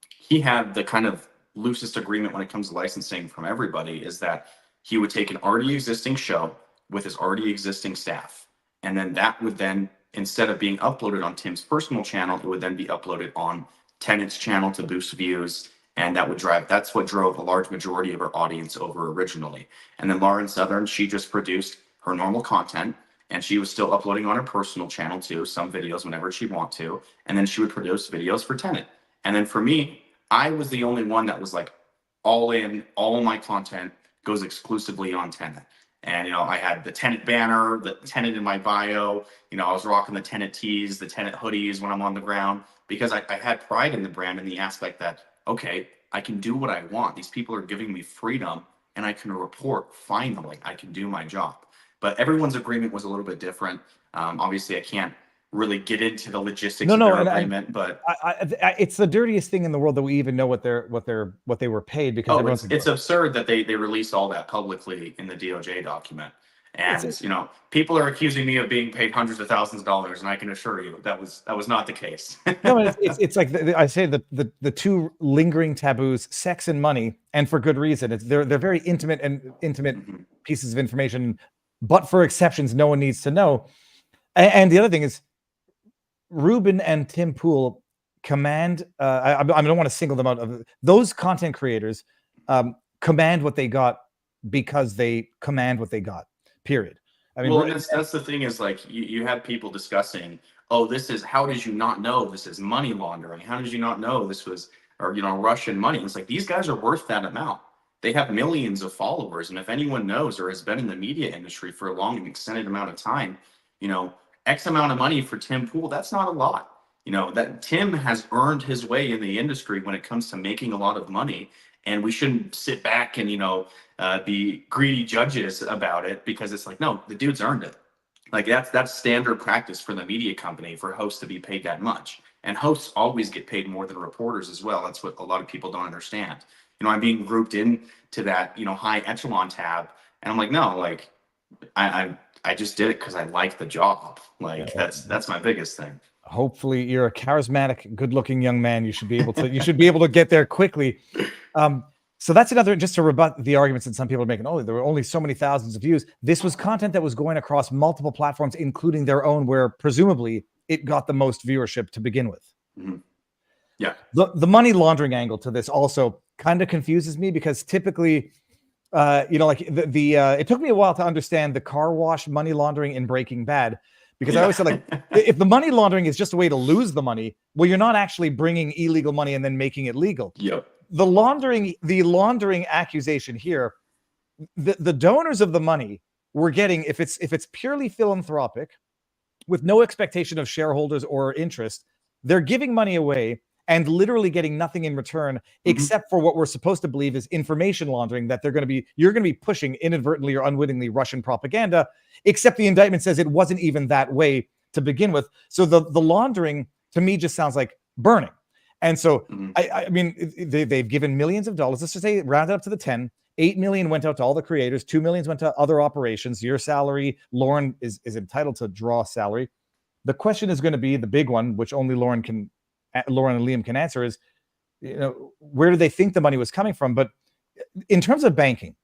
he had the kind of loosest agreement when it comes to licensing from everybody, is that he would take an already existing show with his already existing staff. And then that would then, instead of being uploaded on Tim's personal channel, it would then be uploaded on Tenet's channel to boost views. And that's what drove a large majority of her audience over originally. And then Lauren Southern, she just produced her normal content, and she was still uploading on her personal channel too, some videos whenever she want to. And then she would produce videos for Tenet. And then for me, I was the only one that was like all in, all my content goes exclusively on Tenet. And, I had the Tenet banner, the Tenet in my bio. I was rocking the Tenet tees, the Tenet hoodies when I'm on the ground, because I had pride in the brand, in the aspect that, okay, I can do what I want. These people are giving me freedom, and I can report, finally, I can do my job. But everyone's agreement was a little bit different. Obviously, I can't really get into the logistics of their agreement, but it's the dirtiest thing in the world that we even know what they were paid, because it's absurd that they released all that publicly in the DOJ document. And people are accusing me of being paid hundreds of thousands of dollars, and I can assure you that was not the case. No, it's like I say, the two lingering taboos: sex and money, and for good reason. They're very intimate pieces of information, but for exceptions, no one needs to know. And the other thing is, Ruben and Tim Pool command. I don't want to single them out. Those content creators command what they got because they command what they got. Period. I mean, well, that's the thing, is like you have people discussing, oh, how did you not know this is money laundering? How did you not know this was, or Russian money? It's like, these guys are worth that amount. They have millions of followers, and if anyone knows or has been in the media industry for a long and extended amount of time, X amount of money for Tim Pool, that's not a lot. That Tim has earned his way in the industry when it comes to making a lot of money. And we shouldn't sit back and, be greedy judges about it, because it's like, no, the dude's earned it. Like that's standard practice for the media company, for hosts to be paid that much. And hosts always get paid more than reporters as well. That's what a lot of people don't understand. I'm being grouped into that, high echelon tab. And I'm like, no, like I just did it because I like the job. Like that's my biggest thing. Hopefully you're a charismatic, good-looking young man. You should be able to get there quickly. So that's another, just to rebut the arguments that some people are making. Oh, there were only so many thousands of views. This was content that was going across multiple platforms, including their own, where presumably it got the most viewership to begin with. Mm-hmm. Yeah. The money laundering angle to this also kind of confuses me, because typically, like it took me a while to understand the car wash money laundering in Breaking Bad. Because I always said, like, if the money laundering is just a way to lose the money, well, you're not actually bringing illegal money and then making it legal. Yep. The laundering accusation here, the donors of the money were getting, if it's purely philanthropic, with no expectation of shareholders or interest, they're giving money away and literally getting nothing in return, except for what we're supposed to believe is information laundering, that you're going to be pushing, inadvertently or unwittingly, Russian propaganda, except the indictment says it wasn't even that way to begin with. So the laundering, to me, just sounds like burning. And so, I mean, they've given millions of dollars. Let's just say, round it up to the 10. 8 million went out to all the creators. 2 million went to other operations. Your salary, Lauren is entitled to draw salary. The question is going to be the big one, which only Lauren and Liam can answer, is, where do they think the money was coming from? But in terms of banking,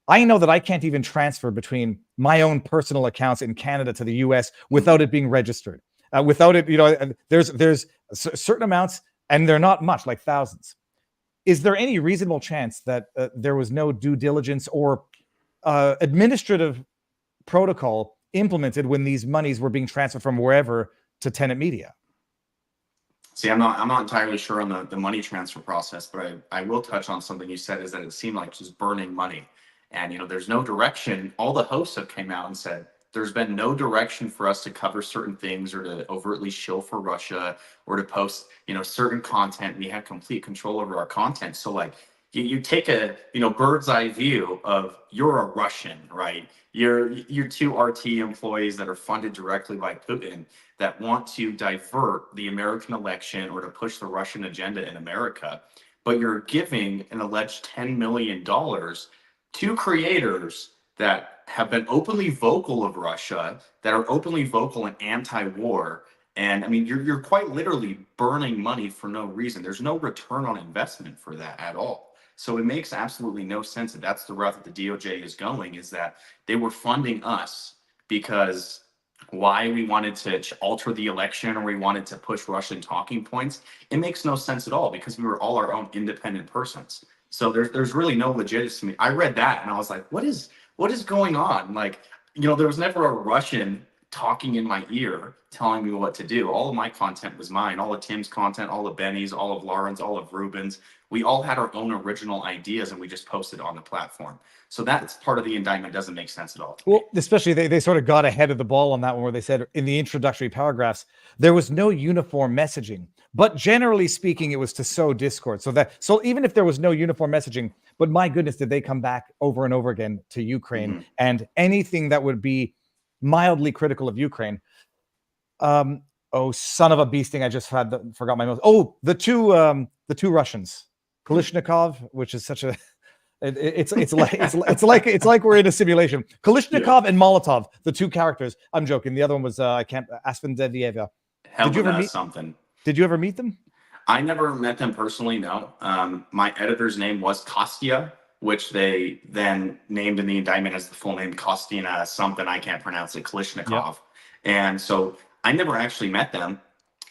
I know that I can't even transfer between my own personal accounts in Canada to the US without it being registered. Without it, there's certain amounts, and they're not much, like thousands. Is there any reasonable chance that there was no due diligence or administrative protocol implemented when these monies were being transferred from wherever to Tenet Media? See, I'm not entirely sure on the money transfer process, but I will touch on something you said, is that it seemed like just burning money. And, there's no direction. All the hosts have came out and said, there's been no direction for us to cover certain things or to overtly shill for Russia or to post, certain content. We have complete control over our content. So like you take a, bird's eye view of you're a Russian, right? You're two RT employees that are funded directly by Putin that want to divert the American election or to push the Russian agenda in America. But you're giving an alleged $10 million to creators that have been openly vocal of Russia, that are openly vocal and anti-war. And I mean, you're quite literally burning money for no reason. There's no return on investment for that at all. So it makes absolutely no sense that that's the route that the DOJ is going, is that they were funding us because why we wanted to alter the election or we wanted to push Russian talking points. It makes no sense at all because we were all our own independent persons. So there's really no legitimacy. I read that and I was like, what is going on? Like, there was never a Russian talking in my ear telling me what to do. All of my content was mine. All of Tim's content, all of Benny's, all of Lauren's, all of Ruben's. We all had our own original ideas and we just posted on the platform. So that's part of the indictment. Doesn't make sense at all. Well, especially they sort of got ahead of the ball on that one, where they said in the introductory paragraphs, there was no uniform messaging, but generally speaking, it was to sow discord. So even if there was no uniform messaging, but my goodness, did they come back over and over again to Ukraine and anything that would be mildly critical of Ukraine. Oh, son of a beasting! I just forgot my notes. Oh, the two Russians, Kalishnikov, which is such a it's like we're in a simulation. Kalishnikov and Molotov, the two characters. I'm joking. The other one was Aspendevieva. Did you ever meet something? Did you ever meet them? I never met them personally. No. My editor's name was Kostya, which they then named in the indictment as the full name Kostina something. I can't pronounce it. Kalishnikov. Yep. And so I never actually met them.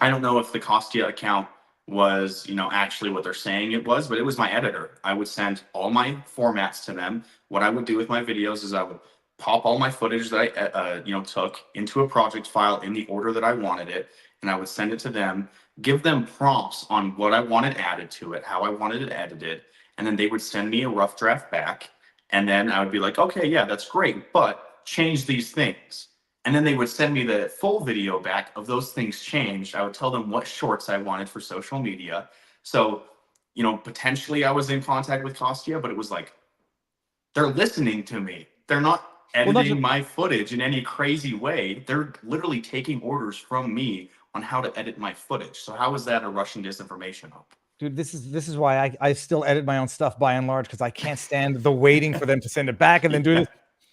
I don't know if the Kostya account was, actually what they're saying it was, but it was my editor. I would send all my formats to them. What I would do with my videos is I would pop all my footage that I, took into a project file in the order that I wanted it, and I would send it to them, give them prompts on what I wanted added to it, how I wanted it edited, and then they would send me a rough draft back, and then I would be like, okay, yeah, that's great, but change these things. And then they would send me the full video back of those things changed. I would tell them what shorts I wanted for social media. So, potentially I was in contact with Kostya, but it was like, they're listening to me. They're not editing my footage in any crazy way. They're literally taking orders from me on how to edit my footage. So how is that a Russian disinformation op? Dude, this is why I still edit my own stuff by and large, because I can't stand the waiting for them to send it back and then do this.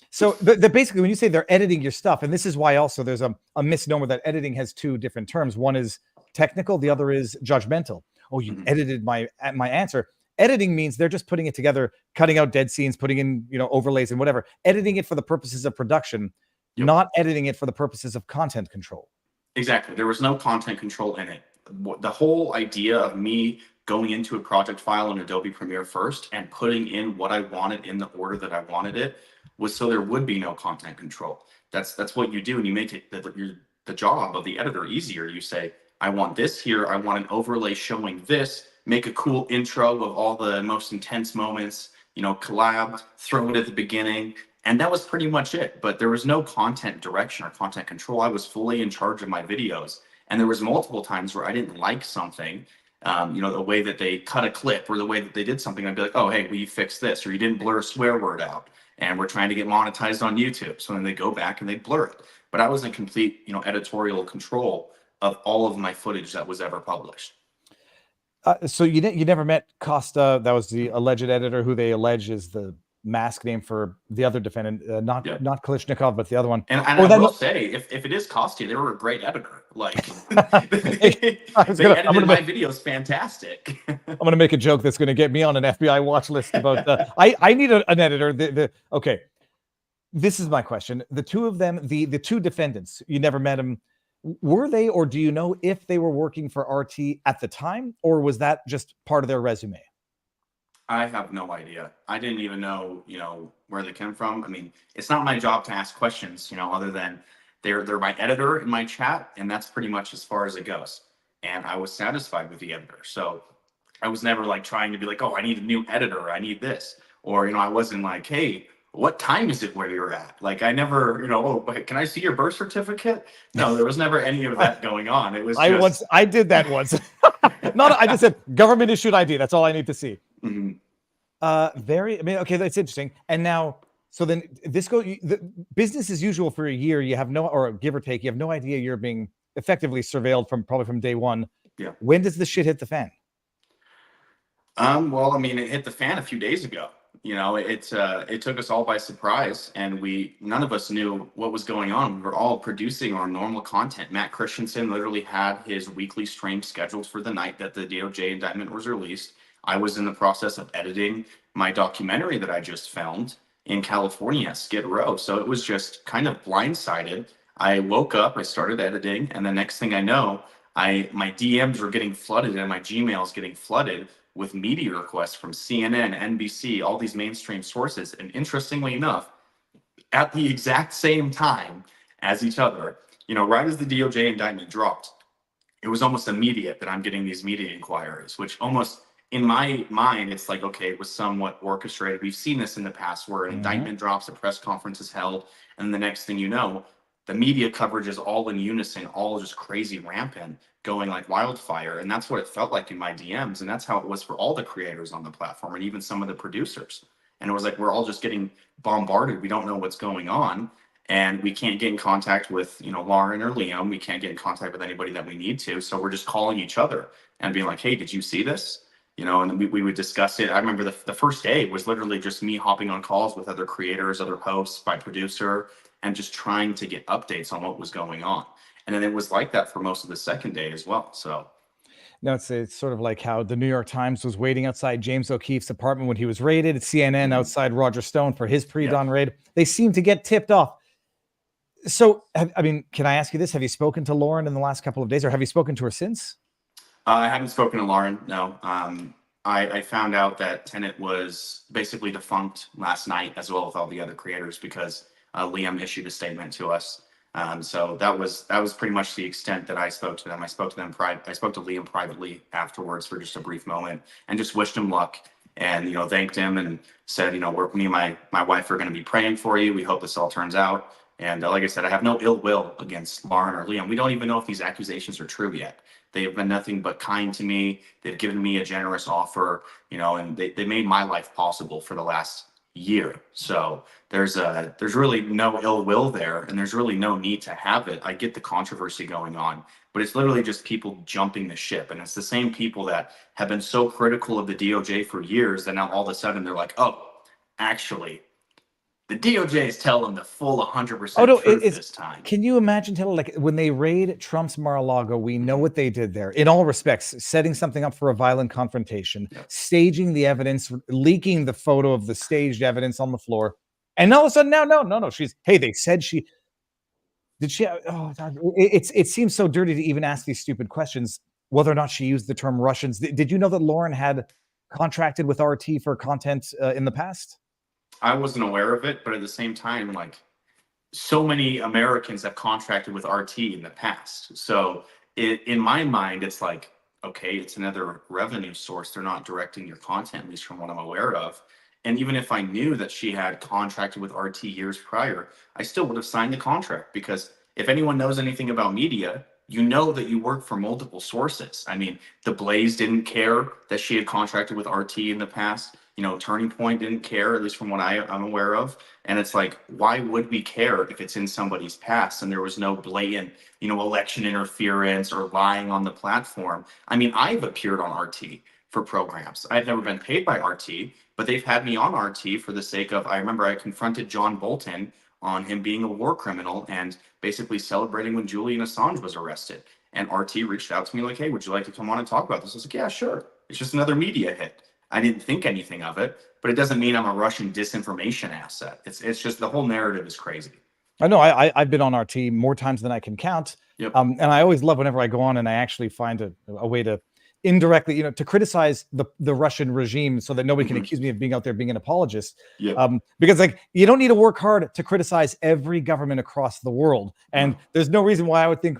So basically, when you say they're editing your stuff, and this is why also there's a misnomer that editing has two different terms. One is technical, the other is judgmental. Oh, you edited my answer. Editing means they're just putting it together, cutting out dead scenes, putting in overlays and whatever. Editing it for the purposes of production, not editing it for the purposes of content control. Exactly. There was no content control in it. The whole idea of me going into a project file in Adobe Premiere first and putting in what I wanted in the order that I wanted it was so there would be no content control. That's what you do, and you make it the job of the editor easier. You say, I want this here. I want an overlay showing this. Make a cool intro of all the most intense moments. Collab, throw it at the beginning. And that was pretty much it. But there was no content direction or content control. I was fully in charge of my videos. And there was multiple times where I didn't like something, the way that they cut a clip or the way that they did something. I'd be like, oh, hey, will you fix this? Or you didn't blur a swear word out. And we're trying to get monetized on YouTube. So then they go back and they blur it. But I was in complete, editorial control of all of my footage that was ever published. So you never met Costa? That was the alleged editor, who they allege is the mask name for the other defendant, not Kalishnikov, but the other one. And I will say, if it is Kostya, they were a great editor. Like they edited my videos fantastic. I'm going to make a joke that's going to get me on an FBI watch list about I need an editor. Okay, this is my question. The two of them, the two defendants, you never met them. Were they, or do you know if they were working for RT at the time, or was that just part of their resume? I have no idea. I didn't even know, where they came from. I mean, it's not my job to ask questions, other than they're my editor in my chat, and that's pretty much as far as it goes. And I was satisfied with the editor. So I was never like trying to be like, oh, I need a new editor. I need this. Or, I wasn't like, hey, what time is it where you're at? Like, I never, oh, can I see your birth certificate? No, there was never any of that going on. It was just. I did that once. I just said government issued ID. That's all I need to see. Mhm. Okay, that's interesting. And now, so then the business as usual for a year. You have or give or take, you have no idea you're being effectively surveilled probably from day one. Yeah. When does the shit hit the fan? Well, I mean, it hit the fan a few days ago. It took us all by surprise, and none of us knew what was going on. We were all producing our normal content. Matt Christensen literally had his weekly stream scheduled for the night that the DOJ indictment was released. I was in the process of editing my documentary that I just filmed in California, Skid Row. So it was just kind of blindsided. I woke up, I started editing, and the next thing I know, my DMs were getting flooded and my Gmail's getting flooded with media requests from CNN, NBC, all these mainstream sources. And interestingly enough, at the exact same time as each other, right as the DOJ indictment dropped, it was almost immediate that I'm getting these media inquiries, which almost in my mind, it's like, okay, it was somewhat orchestrated. We've seen this in the past where an indictment drops, a press conference is held, and the next thing you know, the media coverage is all in unison, all just crazy rampant, going like wildfire. And that's what it felt like in my DMs. And that's how it was for all the creators on the platform and even some of the producers. And it was like, we're all just getting bombarded. We don't know what's going on. And we can't get in contact with, Lauren or Liam. We can't get in contact with anybody that we need to. So we're just calling each other and being like, hey, did you see this? And we would discuss it. I remember the first day was literally just me hopping on calls with other creators, other hosts, my producer, and just trying to get updates on what was going on. And then it was like that for most of the second day as well. So. No, it's sort of like how the New York Times was waiting outside James O'Keefe's apartment when he was raided, CNN outside Roger Stone for his pre-dawn raid. They seem to get tipped off. So, can I ask you this? Have you spoken to Lauren in the last couple of days, or have you spoken to her since? I haven't spoken to Lauren, no. I found out that Tenet was basically defunct last night, as well as all the other creators, because Liam issued a statement to us. So that was pretty much the extent that I spoke to them. I spoke to Liam privately afterwards for just a brief moment and just wished him luck and, thanked him and said, me and my wife are going to be praying for you. We hope this all turns out. And like I said, I have no ill will against Lauren or Liam. We don't even know if these accusations are true yet. They have been nothing but kind to me. They've given me a generous offer, and they made my life possible for the last year. So there's really no ill will there, and there's really no need to have it. I get the controversy going on, but it's literally just people jumping the ship. And it's the same people that have been so critical of the DOJ for years that now all of a sudden they're like, oh, actually, the DOJ is telling the full 100% truth this time. Can you imagine, Taylor, like when they raid Trump's Mar-a-Lago, we know what they did there in all respects, setting something up for a violent confrontation, staging the evidence, leaking the photo of the staged evidence on the floor. And all of a sudden now, no. They said did she? Oh, God, it seems so dirty to even ask these stupid questions, whether or not she used the term Russians. Did you know that Lauren had contracted with RT for content in the past? I wasn't aware of it, but at the same time, like so many Americans have contracted with RT in the past. So in my mind, it's like, okay, it's another revenue source. They're not directing your content, at least from what I'm aware of. And even if I knew that she had contracted with RT years prior, I still would have signed the contract, because if anyone knows anything about media, you know that you work for multiple sources. I mean, The Blaze didn't care that she had contracted with RT in the past. Turning Point didn't care, at least from what I'm aware of. And it's like, why would we care if it's in somebody's past and there was no blatant, election interference or lying on the platform? I mean, I've appeared on RT for programs. I've never been paid by RT, but they've had me on RT for the sake of, I remember I confronted John Bolton on him being a war criminal and basically celebrating when Julian Assange was arrested. And RT reached out to me like, hey, would you like to come on and talk about this? I was like, yeah, sure. It's just another media hit. I didn't think anything of it, but it doesn't mean I'm a Russian disinformation asset. It's just the whole narrative is crazy. I know. I've been on RT more times than I can count. Yep. And I always love whenever I go on and I actually find a way to indirectly, to criticize the Russian regime so that nobody can accuse me of being out there being an apologist. Yep. Because like, you don't need to work hard to criticize every government across the world. And there's no reason why I would think,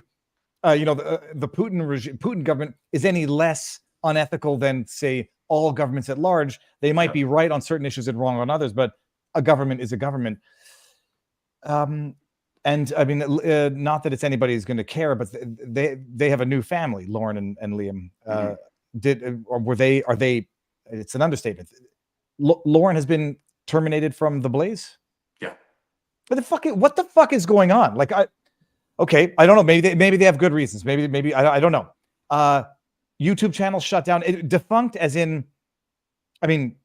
the Putin government is any less unethical than, say, all governments at large. They might be right on certain issues and wrong on others, but a government is a government. And I mean, not that it's anybody's going to care, but they have a new family, Lauren and Liam. Or were they? Are they? It's an understatement. Lauren has been terminated from The Blaze. Yeah. What the fuck is going on? Like, okay, I don't know. Maybe they have good reasons. Maybe I don't know. YouTube channel shut down, defunct, as in, I mean,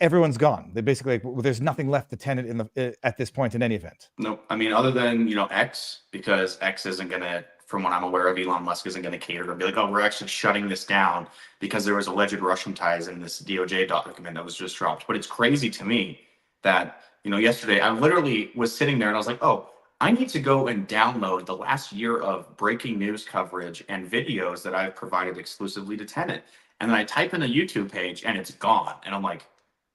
everyone's gone. They basically, there's nothing left to Tenet at this point in any event. Nope. I mean, other than, X, because X isn't going to, from what I'm aware of, Elon Musk isn't going to cater to be like, oh, we're actually shutting this down because there was alleged Russian ties in this DOJ document that was just dropped. But it's crazy to me that, yesterday I literally was sitting there and I was like, oh, I need to go and download the last year of breaking news coverage and videos that I've provided exclusively to Tenet. And then I type in a YouTube page and it's gone. And I'm like,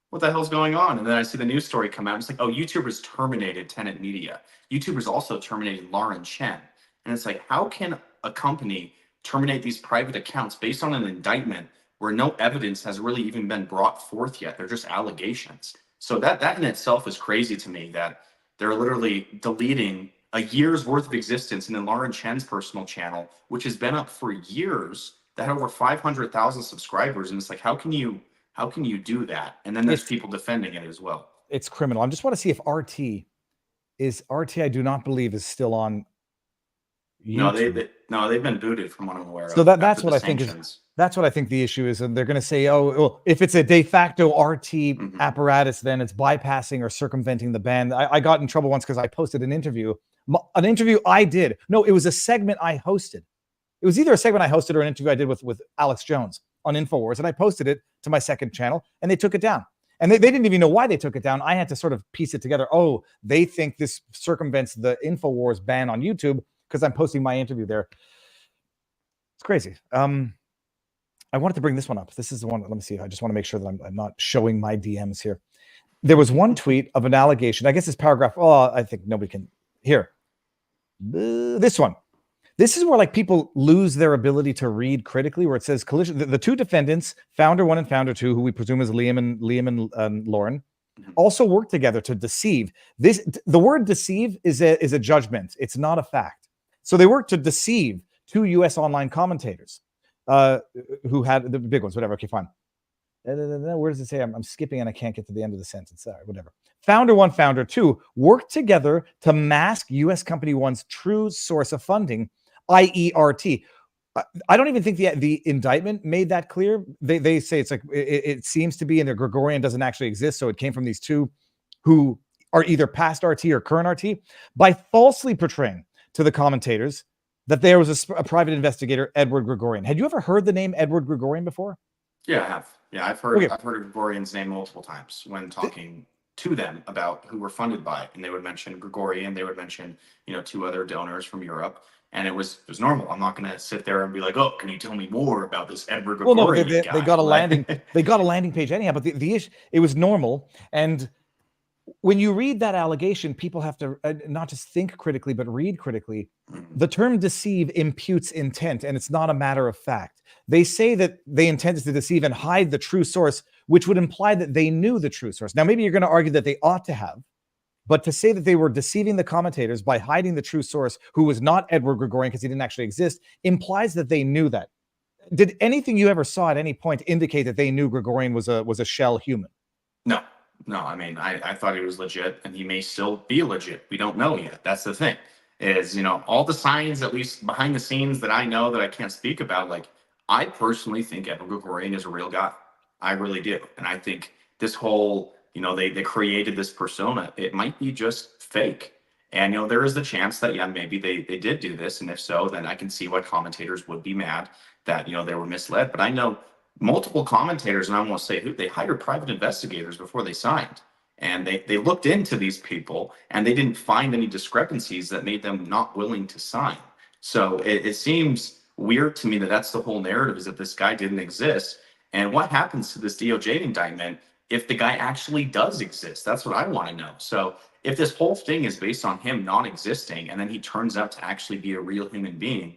what the hell's going on? And then I see the news story come out. And it's like, oh, YouTubers terminated Tenet Media. YouTubers also terminated Lauren Chen. And it's like, how can a company terminate these private accounts based on an indictment where no evidence has really even been brought forth yet? They're just allegations. So that in itself is crazy to me, that they're literally deleting a year's worth of existence in Lauren Chen's personal channel, which has been up for years, that had over 500,000 subscribers. And it's like, how can you do that? And then there's people defending it as well. It's criminal. I just want to see if RT, I do not believe, is still on YouTube. No, they've been booted from what I'm aware of. So that's what I think is. That's what I think the issue is. And they're going to say, oh, well, if it's a de facto RT apparatus, then it's bypassing or circumventing the ban. I got in trouble once because I posted an interview I did. No, it was a segment I hosted. It was either a segment I hosted or an interview I did with Alex Jones on InfoWars. And I posted it to my second channel and they took it down. And they didn't even know why they took it down. I had to sort of piece it together. Oh, they think this circumvents the InfoWars ban on YouTube because I'm posting my interview there. It's crazy. I wanted to bring this one up. This is the one. Let me see. I just want to make sure that I'm not showing my DMs here. There was one tweet of an allegation. I guess this paragraph. Oh, I think nobody can hear. This one. This is where like people lose their ability to read critically, where it says collision. The two defendants, founder 1 and founder 2, who we presume is Liam and Lauren, also work together to deceive. The word deceive is a judgment. It's not a fact. So they work to deceive two U.S. online commentators who had the big ones. Whatever. Okay, fine. Where does it say? I'm skipping and I can't get to the end of the sentence. Whatever. Founder 1, founder 2 work together to mask U.S. company 1's true source of funding, i.e. RT. I don't even think the indictment made that clear. They say it's like it seems to be, and the Gregorian doesn't actually exist, so it came from these two who are either past RT or current RT, by falsely portraying to the commentators that there was a private investigator, Edward Gregorian. Had you ever heard the name Edward Gregorian before? Yeah, I have. Yeah, I've heard of Gregorian's name multiple times when talking to them about who were funded by it. And they would mention Gregorian, they would mention, 2 other donors from Europe. And it was normal. I'm not going to sit there and be like, oh, can you tell me more about this Edward Gregorian guy? They got a landing page anyhow, but the issue, it was normal. And when you read that allegation, people have to not just think critically, but read critically. The term deceive imputes intent, and it's not a matter of fact. They say that they intended to deceive and hide the true source, which would imply that they knew the true source. Now, maybe you're going to argue that they ought to have, but to say that they were deceiving the commentators by hiding the true source, who was not Edward Gregorian because he didn't actually exist, implies that they knew that. Did anything you ever saw at any point indicate that they knew Gregorian was a shell human? No. I mean, I thought he was legit, and he may still be legit. We don't know yet. That's the thing. Is, all the signs, at least behind the scenes, that I know that I can't speak about, like, I personally think Edward Gregorian is a real guy. I really do. And I think this whole, they created this persona. It might be just fake. And, there is the chance that, yeah, maybe they did do this. And if so, then I can see why commentators would be mad that, they were misled. But I know multiple commentators, and I won't say who, they hired private investigators before they signed. And they looked into these people, and they didn't find any discrepancies that made them not willing to sign. So it seems weird to me that that's the whole narrative, is that this guy didn't exist. And what happens to this DOJ indictment if the guy actually does exist? That's what I want to know. So if this whole thing is based on him not existing, and then he turns out to actually be a real human being,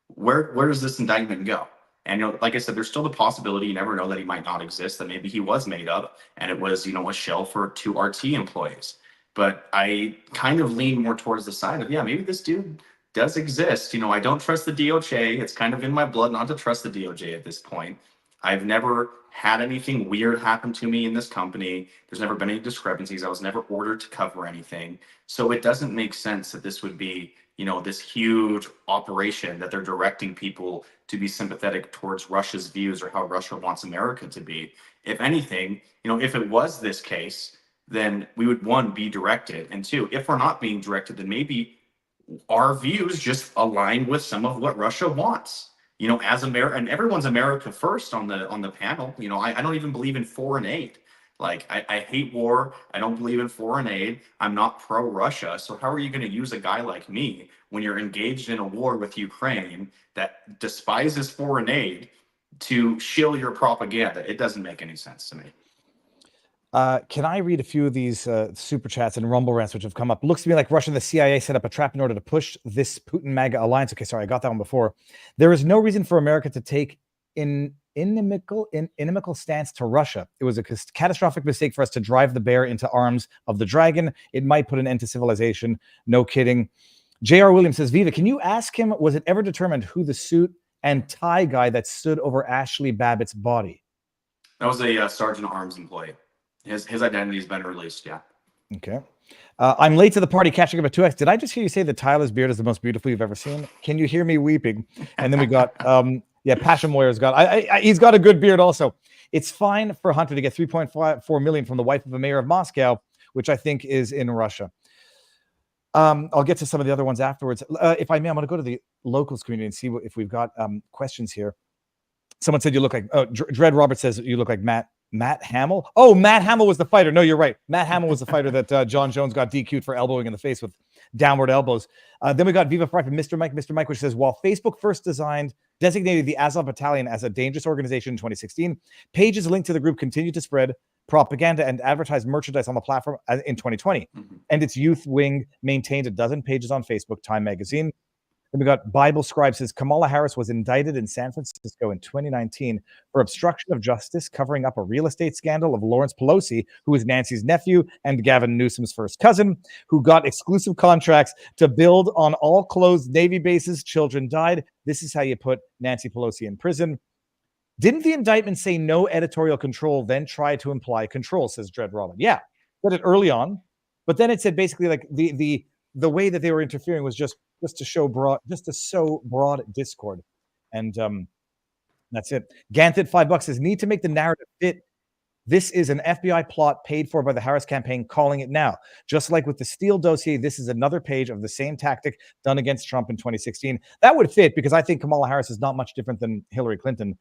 where does this indictment go? And, like I said, there's still the possibility, you never know, that he might not exist, that maybe he was made up and it was, a shell for 2 RT employees. But I kind of lean more towards the side of, yeah, maybe this dude does exist. I don't trust the DOJ. It's kind of in my blood not to trust the DOJ at this point. I've never had anything weird happen to me in this company. There's never been any discrepancies. I was never ordered to cover anything. So it doesn't make sense that this would be, this huge operation that they're directing people to be sympathetic towards Russia's views or how Russia wants America to be. If anything, if it was this case, then we would, one, be directed. And two, if we're not being directed, then maybe our views just align with some of what Russia wants. As America, and everyone's America first on the panel. I don't even believe in foreign aid. Like, I hate war. I don't believe in foreign aid. I'm not pro-Russia. So how are you going to use a guy like me when you're engaged in a war with Ukraine that despises foreign aid to shill your propaganda? It doesn't make any sense to me. Can I read a few of these super chats and rumble rants which have come up? Looks to me like Russia and the CIA set up a trap in order to push this Putin MAGA alliance. Okay, sorry, I got that one before. There is no reason for America to take inimical stance to Russia. It was a catastrophic mistake for us to drive the bear into arms of the dragon. It might put an end to civilization. No kidding. J.R. Williams says, Viva, can you ask him, was it ever determined who the suit and tie guy that stood over Ashley Babbitt's body? That was a Sergeant Arms employee. His identity has been released, yeah. Okay. I'm late to the party, catching up at 2X. Did I just hear you say that Tyler's beard is the most beautiful you've ever seen? Can you hear me weeping? And then we got, Passion Moyer's got, he's got a good beard also. It's fine for Hunter to get 3.4 million from the wife of a mayor of Moscow, which I think is in Russia. I'll get to some of the other ones afterwards. If I may, I'm going to go to the locals community and see if we've got questions here. Someone said you look like, Dread Robert says you look like Matt Hamill. Oh, Matt Hamill was the fighter. No, you're right. Matt Hamill was the fighter that John Jones got DQ'd for elbowing in the face with downward elbows. Then we got Viva Fry from Mr. Mike, which says, while Facebook first designated the Azov Battalion as a dangerous organization in 2016, pages linked to the group continued to spread propaganda and advertise merchandise on the platform in 2020. Mm-hmm. And its youth wing maintained a dozen pages on Facebook, Time Magazine. Then we got Bible Scribe says Kamala Harris was indicted in San Francisco in 2019 for obstruction of justice, covering up a real estate scandal of Lawrence Pelosi, who is Nancy's nephew and Gavin Newsom's first cousin, who got exclusive contracts to build on all closed Navy bases. Children died. This is how you put Nancy Pelosi in prison. Didn't the indictment say no editorial control, then try to imply control, says Dread Robin. Yeah, said it early on, but then it said basically like the way that they were interfering was just to sow broad discord. And that's it. Gantit $5 says, need to make the narrative fit. This is an FBI plot paid for by the Harris campaign, calling it now. Just like with the Steele dossier, this is another page of the same tactic done against Trump in 2016. That would fit because I think Kamala Harris is not much different than Hillary Clinton.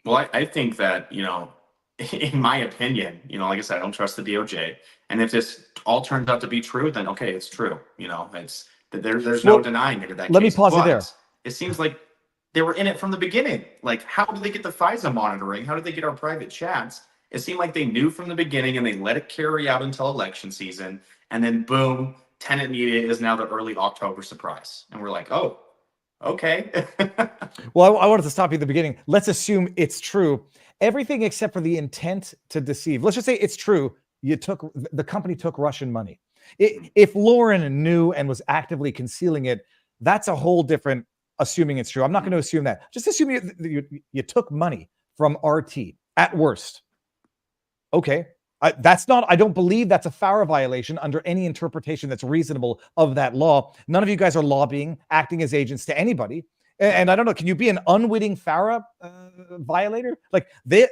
Well, I think that, in my opinion, like I said, I don't trust the DOJ. And if this all turns out to be true, then okay, it's true. There's no denying it. Let me pause you there. It seems like they were in it from the beginning. Like, how did they get the FISA monitoring? How did they get our private chats? It seemed like they knew from the beginning and they let it carry out until election season. And then boom, Tenet Media is now the early October surprise. And we're like, oh, okay. Well, I wanted to stop you at the beginning. Let's assume it's true. Everything except for the intent to deceive. Let's just say it's true. The company took Russian money. If Lauren knew and was actively concealing it, that's a whole different assuming it's true. I'm not going to assume that. Just assume you took money from RT at worst. Okay. I don't believe that's a FARA violation under any interpretation that's reasonable of that law. None of you guys are lobbying, acting as agents to anybody. And I don't know, can you be an unwitting FARA violator? Like the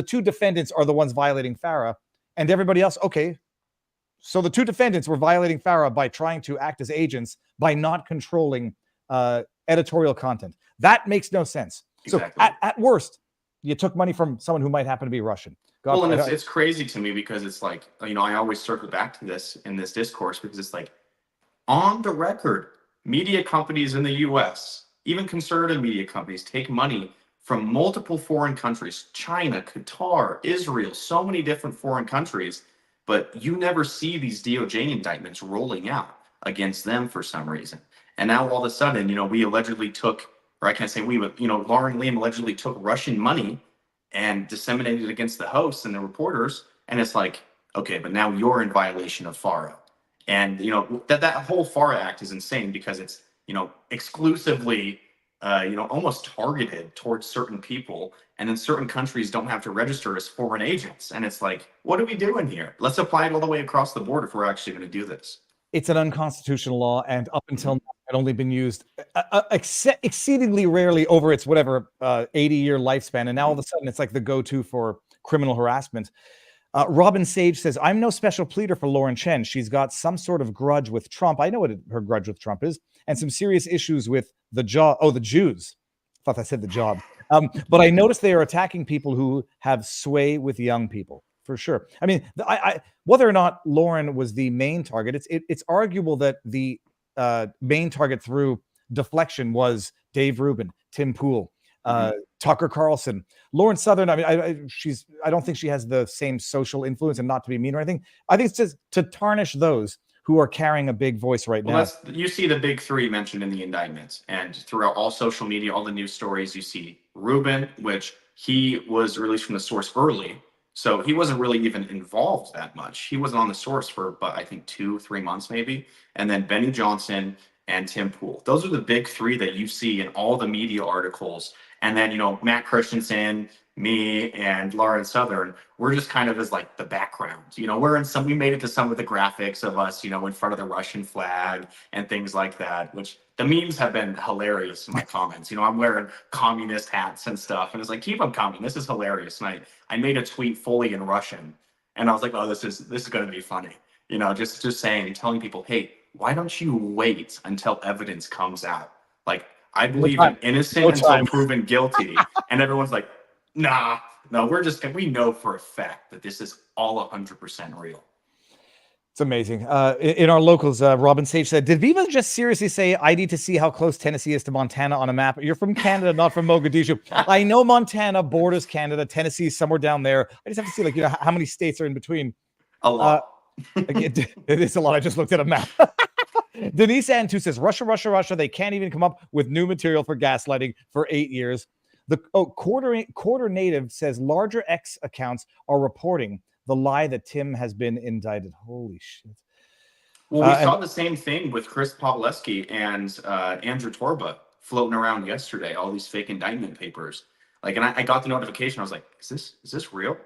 two defendants are the ones violating FARA and everybody else. Okay. So the two defendants were violating FARA by trying to act as agents by not controlling editorial content. That makes no sense. Exactly. So at worst, you took money from someone who might happen to be Russian. Well, and it's crazy to me because it's like, I always circle back to this in this discourse because it's like, on the record, media companies in the US, even conservative media companies, take money from multiple foreign countries, China, Qatar, Israel, so many different foreign countries, but you never see these DOJ indictments rolling out against them for some reason. And now all of a sudden, we allegedly took or I can't say we, but Laura and Liam allegedly took Russian money and disseminated it against the hosts and the reporters. And it's like, okay, but now you're in violation of FARA. And that whole FARA Act is insane because it's exclusively almost targeted towards certain people, and then certain countries don't have to register as foreign agents. And it's like, what are we doing here? Let's apply it all the way across the board if we're actually going to do this. It's an unconstitutional law, and up until now, it had only been used exceedingly rarely over its 80-year lifespan. And now all of a sudden, it's like the go-to for criminal harassment. Robin Sage says, I'm no special pleader for Lauren Chen. She's got some sort of grudge with Trump. I know what her grudge with Trump is, and some serious issues with the Jews. I thought I said the job. But I noticed they are attacking people who have sway with young people, for sure. I mean, whether or not Lauren was the main target, it's arguable that the main target through deflection was Dave Rubin, Tim Pool, Tucker Carlson, Lauren Southern. I mean, I don't think she has the same social influence, and not to be mean or anything. I think it's just to tarnish those who are carrying a big voice right now. You see the big three mentioned in the indictments, and throughout all social media, all the news stories, you see Rubin, which he was released from the source early. So he wasn't really even involved that much. He wasn't on the source for, I think 2-3 months maybe. And then Benny Johnson and Tim Pool. Those are the big three that you see in all the media articles. And then, Matt Christensen, me, and Lauren Southern, we're just kind of as like the background. We made it to some of the graphics of us, in front of the Russian flag and things like that, which the memes have been hilarious in my comments. I'm wearing communist hats and stuff. And it's like, keep them coming. This is hilarious. And I made a tweet fully in Russian. And I was like, oh, this is going to be funny. Just telling people, hey, why don't you wait until evidence comes out? Like, I believe I'm innocent until proven guilty. And everyone's like, no, we know for a fact that this is all 100% real. It's amazing. In our locals, Robin Sage said, did Viva just seriously say, I need to see how close Tennessee is to Montana on a map? You're from Canada, not from Mogadishu. I know Montana borders Canada. Tennessee is somewhere down there. I just have to see, how many states are in between. A lot. It is a lot. I just looked at a map. Denise Antu says, Russia. They can't even come up with new material for gaslighting for 8 years. The Quarter Native says larger X accounts are reporting the lie that Tim has been indicted. Holy shit. Well, we saw the same thing with Chris Pawlowski and Andrew Torba floating around yesterday, all these fake indictment papers. And I got the notification. I was like, is this real?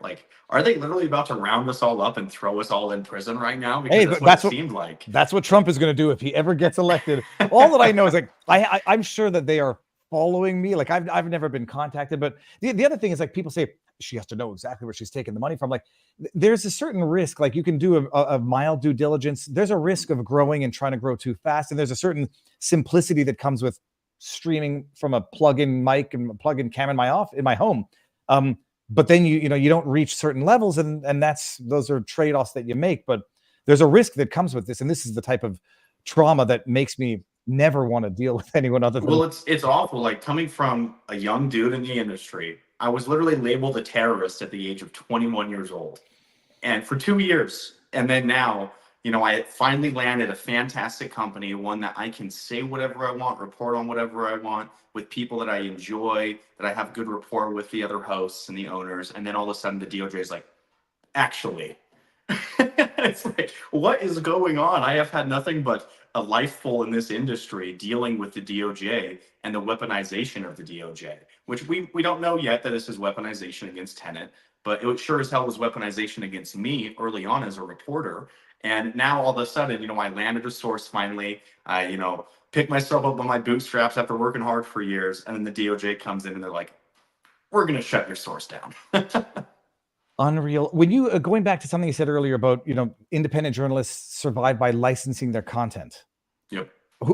Are they literally about to round us all up and throw us all in prison right now? Because that's what it seemed like. That's what Trump is going to do if he ever gets elected. All that I know is I'm sure that they are following me. I've never been contacted, but the other thing is people say she has to know exactly where she's taking the money from. There's a certain risk. You can do a mild due diligence. There's a risk of growing and trying to grow too fast, and there's a certain simplicity that comes with streaming from a plug-in mic and a plug-in camera in my home. But then you don't reach certain levels, and those are trade-offs that you make. But there's a risk that comes with this, and this is the type of trauma that makes me never want to deal with anyone other than. Well, it's awful. Coming from a young dude in the industry, I was literally labeled a terrorist at the age of 21 years old, and for 2 years, and then now, I finally landed a fantastic company, one that I can say whatever I want, report on whatever I want, with people that I enjoy, that I have good rapport with the other hosts and the owners, and then all of a sudden the DOJ is like, actually. It's like, what is going on? I have had nothing but a life full in this industry dealing with the DOJ and the weaponization of the DOJ, which we don't know yet that this is weaponization against Tenet, but it sure as hell was weaponization against me early on as a reporter. And now all of a sudden, I landed a source finally. I, picked myself up on my bootstraps after working hard for years. And then the DOJ comes in and they're like, we're going to shut your source down. Unreal. When you going back to something you said earlier about, independent journalists survive by licensing their content. Yep. How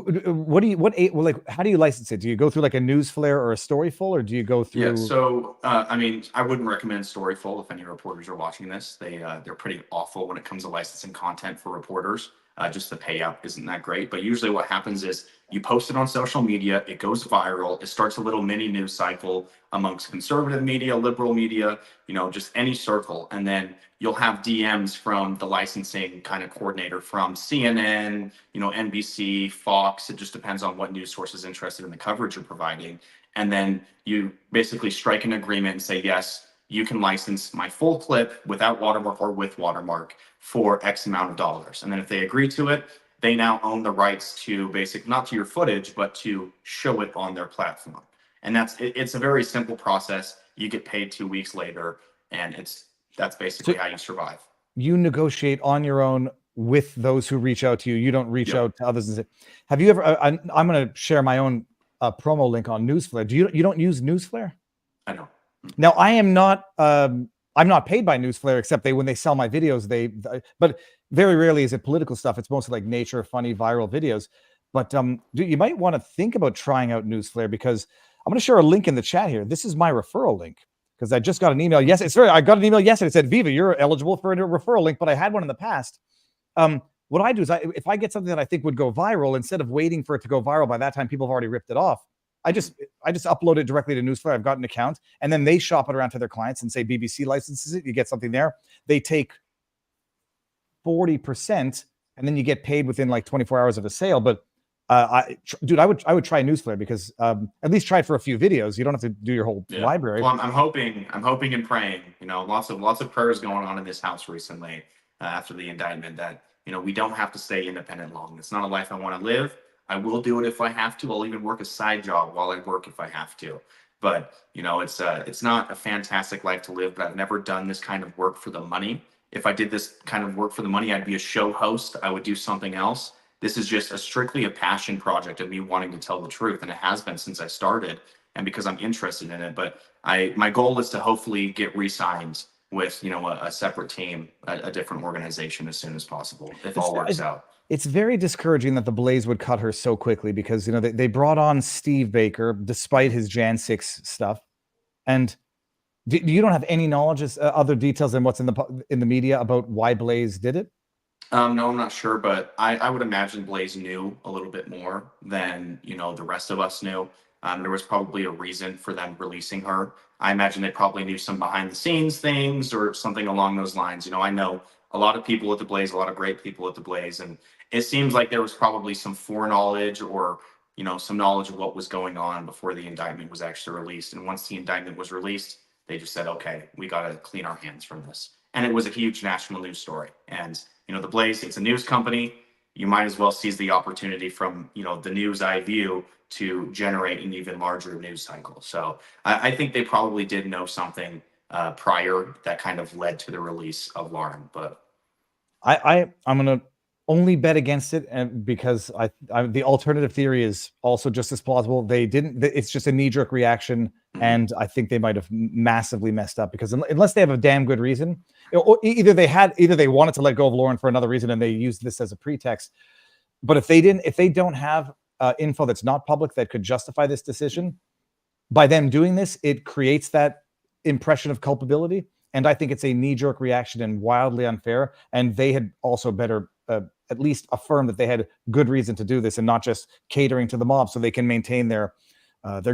do you license it? Do you go through a news flare or a Storyful, or do you go through? Yeah. So, I wouldn't recommend Storyful if any reporters are watching this. They're pretty awful when it comes to licensing content for reporters. Just the payout isn't that great. But usually what happens is you post it on social media, it goes viral, it starts a little mini news cycle amongst conservative media, liberal media, just any circle. And then you'll have DMs from the licensing kind of coordinator from CNN, NBC, Fox. It just depends on what news source is interested in the coverage you're providing. And then you basically strike an agreement and say, yes, you can license my full clip without watermark or with watermark for X amount of dollars. And then if they agree to it, they now own the rights to not to your footage, but to show it on their platform. And it's a very simple process. You get paid 2 weeks later, and that's basically how you survive. You negotiate on your own with those who reach out to you. You don't reach out to others and say, have you ever, I'm going to share my own promo link on Newsflare. You don't use Newsflare? I know. Now I am not, I'm not paid by Newsflare, except when they sell my videos, but very rarely is it political stuff. It's mostly like nature, funny, viral videos. But you might want to think about trying out Newsflare, because I'm going to share a link in the chat here. This is my referral link, because I just got an email. Yes, I got an email yesterday. It said, Viva, you're eligible for a referral link, but I had one in the past. What I do is if I get something that I think would go viral, instead of waiting for it to go viral, by that time people have already ripped it off, I just upload it directly to Newsflare. I've got an account, and then they shop it around to their clients and say BBC licenses it. You get something there. They take 40%, and then you get paid within like 24 hours of a sale. But I would try Newsflare, because at least try it for a few videos. You don't have to do your whole library. Well, I'm hoping and praying. Lots of prayers going on in this house recently after the indictment, that we don't have to stay independent long. It's not a life I want to live. I will do it if I have to. I'll even work a side job while I work if I have to. But it's not a fantastic life to live. But I've never done this kind of work for the money. If I did this kind of work for the money, I'd be a show host. I would do something else. This is just strictly a passion project of me wanting to tell the truth, and it has been since I started, and because I'm interested in it. But my goal is to hopefully get re-signed with a separate team, a different organization, as soon as possible, if all works out. It's very discouraging that the Blaze would cut her so quickly, because they brought on Steve Baker despite his Jan 6 stuff, and you don't have any knowledge, other details than what's in the media about why Blaze did it? No, I'm not sure, but I would imagine Blaze knew a little bit more than the rest of us knew. There was probably a reason for them releasing her. I imagine they probably knew some behind the scenes things or something along those lines. I know a lot of people at the Blaze, a lot of great people at the Blaze, and it seems like there was probably some foreknowledge or some knowledge of what was going on before the indictment was actually released. And once the indictment was released, they just said, okay, we got to clean our hands from this. And it was a huge national news story. And the Blaze, it's a news company. You might as well seize the opportunity from the news I view to generate an even larger news cycle. So I think they probably did know something prior that kind of led to the release of Lauren. But I'm gonna only bet against it, because the alternative theory is also just as plausible. They didn't. It's just a knee-jerk reaction, and I think they might have massively messed up, because unless they have a damn good reason, or either they wanted to let go of Lauren for another reason and they used this as a pretext. But if they don't have info that's not public that could justify this decision, by them doing this, it creates that impression of culpability. And I think it's a knee-jerk reaction and wildly unfair. And they had also better at least affirm that they had good reason to do this, and not just catering to the mob so they can maintain their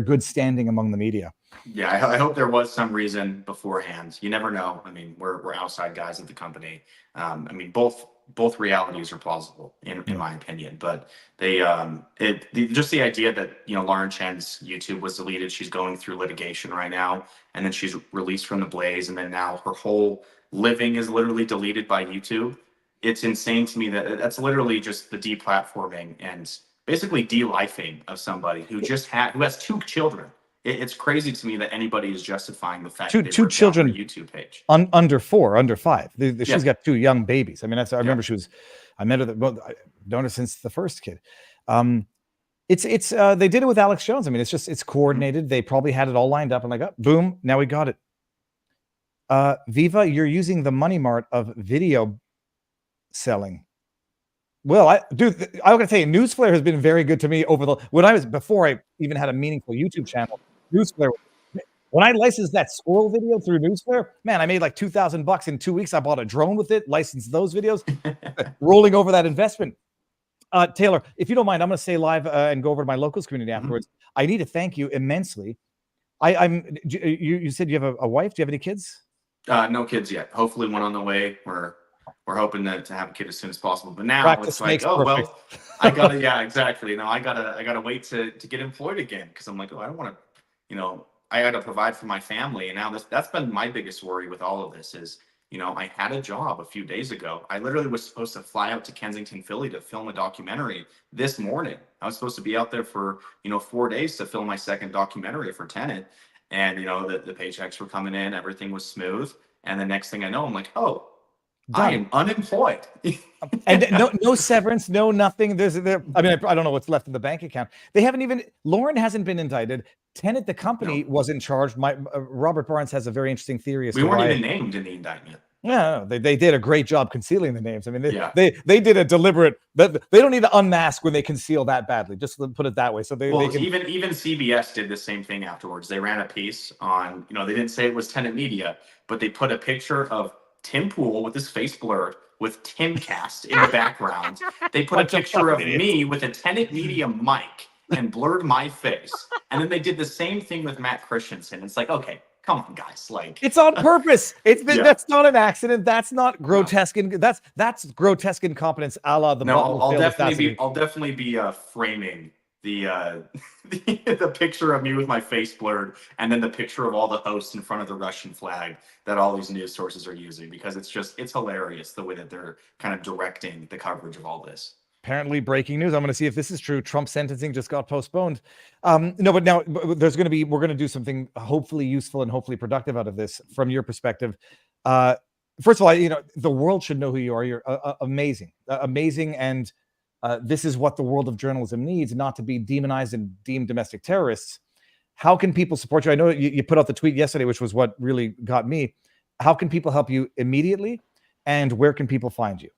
good standing among the media. Yeah, I hope there was some reason beforehand. You never know. I mean, we're outside guys at the company. I mean, both realities are plausible in my opinion. But just the idea that Lauren Chen's YouTube was deleted. She's going through litigation right now, and then she's released from the Blaze, and then now her whole living is literally deleted by YouTube. It's insane to me that that's literally just the deplatforming and basically de-lifing of somebody who has 2 children. It's crazy to me that anybody is justifying the fact that two children on her YouTube page under 4, under 5. She's got 2 young babies. I mean, I remember I met her. I've known her since the first kid. It's they did it with Alex Jones. I mean, it's coordinated. They probably had it all lined up and like, oh, boom, now we got it. Viva, you're using the money mart of video selling. Well, I'm gonna tell you, Newsflare has been very good to me before I even had a meaningful YouTube channel. Newsflare, When I licensed that squirrel video through Newsflare, man, I made like $2,000 in 2 weeks. I bought a drone with it, licensed those videos, rolling over that investment. Taylor, if you don't mind, I'm going to stay live and go over to my locals community afterwards. I need to thank you immensely. You said you have a wife. Do you have any kids? No kids yet. Hopefully one on the way. We're hoping to have a kid as soon as possible. But now Practice it's like, makes oh perfect. well, I gotta, yeah, exactly. I gotta wait to get employed again, because I'm like, oh, I don't want to, I gotta provide for my family. And now that's been my biggest worry with all of this is, I had a job a few days ago. I literally was supposed to fly out to Kensington, Philly to film a documentary this morning. I was supposed to be out there for, 4 days to film my second documentary for Tenet. And, the paychecks were coming in, everything was smooth. And the next thing I know, I'm like, oh, Done. I am unemployed. And no severance, no nothing. I don't know what's left in the bank account. They haven't even, Lauren hasn't been indicted. Tenet, the company, wasn't charged. Robert Barnes has a very interesting theory as we to weren't why. even named in the indictment. Yeah, they did a great job concealing the names. I mean, they did a deliberate. They don't need to unmask when they conceal that badly. Just put it that way. So they can, even CBS did the same thing afterwards. They ran a piece on, they didn't say it was Tenet Media, but they put a picture of Tim Pool with his face blurred with Timcast in the background. They put a picture of me with a Tenet Media mic and blurred my face. And then they did the same thing with Matt Christensen. It's like, okay, come on, guys. Like, it's on purpose. That's not an accident. That's not grotesque. No. That's grotesque incompetence, a la the. No, I'll definitely be framing the picture of me with my face blurred, and then the picture of all the hosts in front of the Russian flag that all these news sources are using, because it's hilarious the way that they're kind of directing the coverage of all this. Apparently breaking news. I'm going to see if this is true. Trump's sentencing just got we're going to do something hopefully useful and hopefully productive out of this from your perspective. First of all, the world should know who you are. You're amazing. And this is what the world of journalism needs, not to be demonized and deemed domestic terrorists. How can people support you? I know you put out the tweet yesterday, which was what really got me. How can people help you immediately? And where can people find you?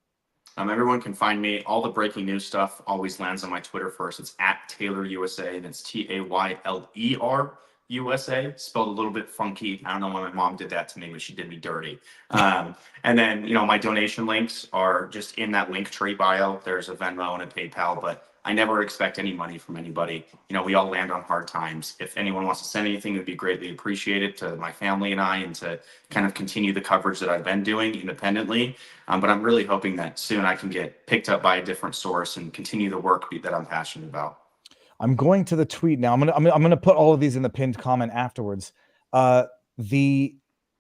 Everyone can find me. All the breaking news stuff always lands on my Twitter first. It's @TaylorUSA, and it's TAYLER USA, spelled a little bit funky. I don't know why my mom did that to me, but she did me dirty. And then, my donation links are just in that link tree bio. There's a Venmo and a PayPal, but I never expect any money from anybody. We all land on hard times. If anyone wants to send anything, it would be greatly appreciated to my family and I, and to kind of continue the coverage that I've been doing independently. But I'm really hoping that soon I can get picked up by a different source and continue the work that I'm passionate about. I'm going to the tweet now. I'm gonna put all of these in the pinned comment afterwards. The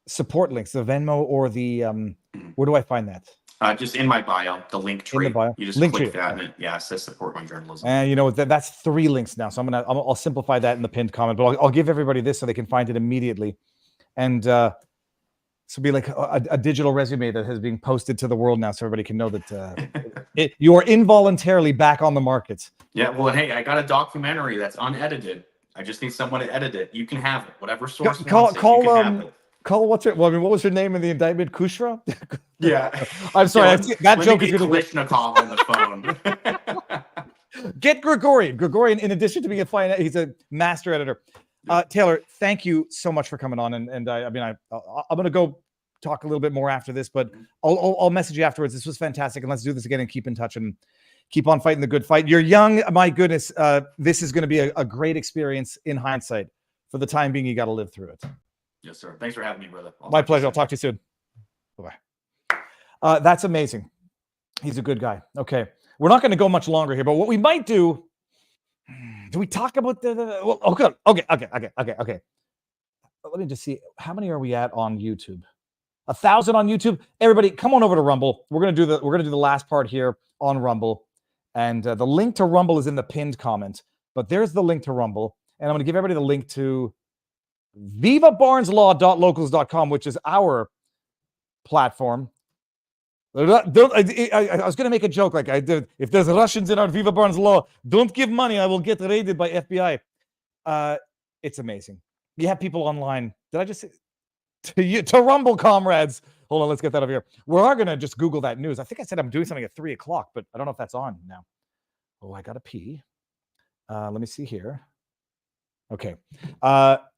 support links, the Venmo or the where do I find that? Just in my bio, the link tree. In the bio. You just click that, and it says support my journalism. And that's 3 links now. So I'll simplify that in the pinned comment, but I'll give everybody this so they can find it immediately. And so it'll be like a digital resume that has been posted to the world now, so everybody can know that you are involuntarily back on the market. Yeah, well, hey, I got a documentary that's unedited. I just need someone to edit it. You can have it. Whatever source you can have it. What was her name in the indictment? Kushra? Yeah. I'm sorry. That joke is going to Kalishnikov on the phone. Get Gregorian. Gregorian, in addition to being he's a master editor. Taylor, thank you so much for coming on. And I'm going to go talk a little bit more after this, but I'll message you afterwards. This was fantastic. And let's do this again and keep in touch and keep on fighting the good fight. You're young. My goodness. This is going to be a great experience in hindsight. For the time being, you got to live through it. Yes, sir. Thanks for having me, brother. My pleasure. I'll talk to you soon. Bye-bye. That's amazing. He's a good guy. Okay. We're not going to go much longer here, but what we might do we talk about okay. Let me just see. How many are we at on YouTube? 1,000 on YouTube. Everybody, come on over to Rumble. We're going to do the last part here on Rumble. And the link to Rumble is in the pinned comment. But there's the link to Rumble. And I'm going to give everybody the link to vivabarneslaw.locals.com, which is our platform. I was going to make a joke like I did. If there's Russians in our Viva Barnes Law, don't give money. I will get raided by FBI. It's amazing. You have people online. Did I just say to Rumble, comrades? Hold on, let's get that over here. We are going to just Google that news. I think I said I'm doing something at 3:00, but I don't know if that's on now. Oh, I got to pee. Let me see here. Okay.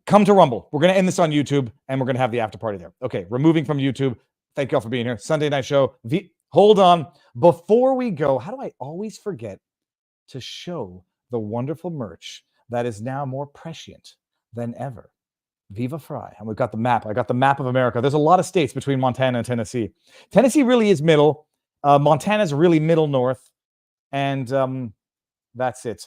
come to Rumble. We're going to end this on YouTube, and we're going to have the after party there. Okay, removing from YouTube. Thank you all for being here. Sunday night show. Hold on. Before we go, how do I always forget to show the wonderful merch that is now more prescient than ever? Viva Fry. And we've got the map. I got the map of America. There's a lot of states between Montana and Tennessee. Tennessee really is middle. Montana's really middle north. And that's it.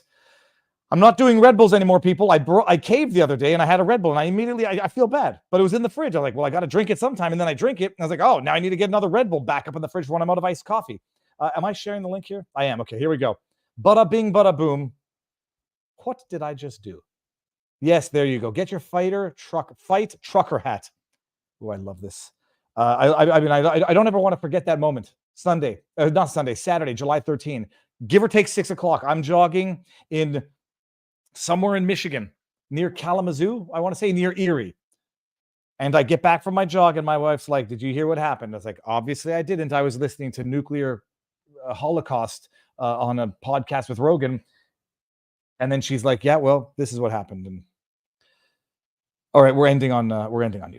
I'm not doing Red Bulls anymore, people. I caved the other day and I had a Red Bull and I immediately, I feel bad, but it was in the fridge. I was like, well, I got to drink it sometime. And then I drink it and I was like, oh, now I need to get another Red Bull back up in the fridge when I'm out of iced coffee. Am I sharing the link here? I am. Okay, here we go. Bada bing, bada boom. What did I just do? Yes, there you go. Get your fight trucker hat. Oh, I love this. I mean, I don't ever want to forget that moment. Saturday, July 13, give or take 6 o'clock. I'm jogging in somewhere in Michigan, near Kalamazoo, I want to say near Erie. And I get back from my jog and my wife's like, did you hear what happened? I was like, obviously I didn't. I was listening to Nuclear Holocaust on a podcast with Rogan. And then she's like, yeah, well, this is what happened. And all right, we're ending on you.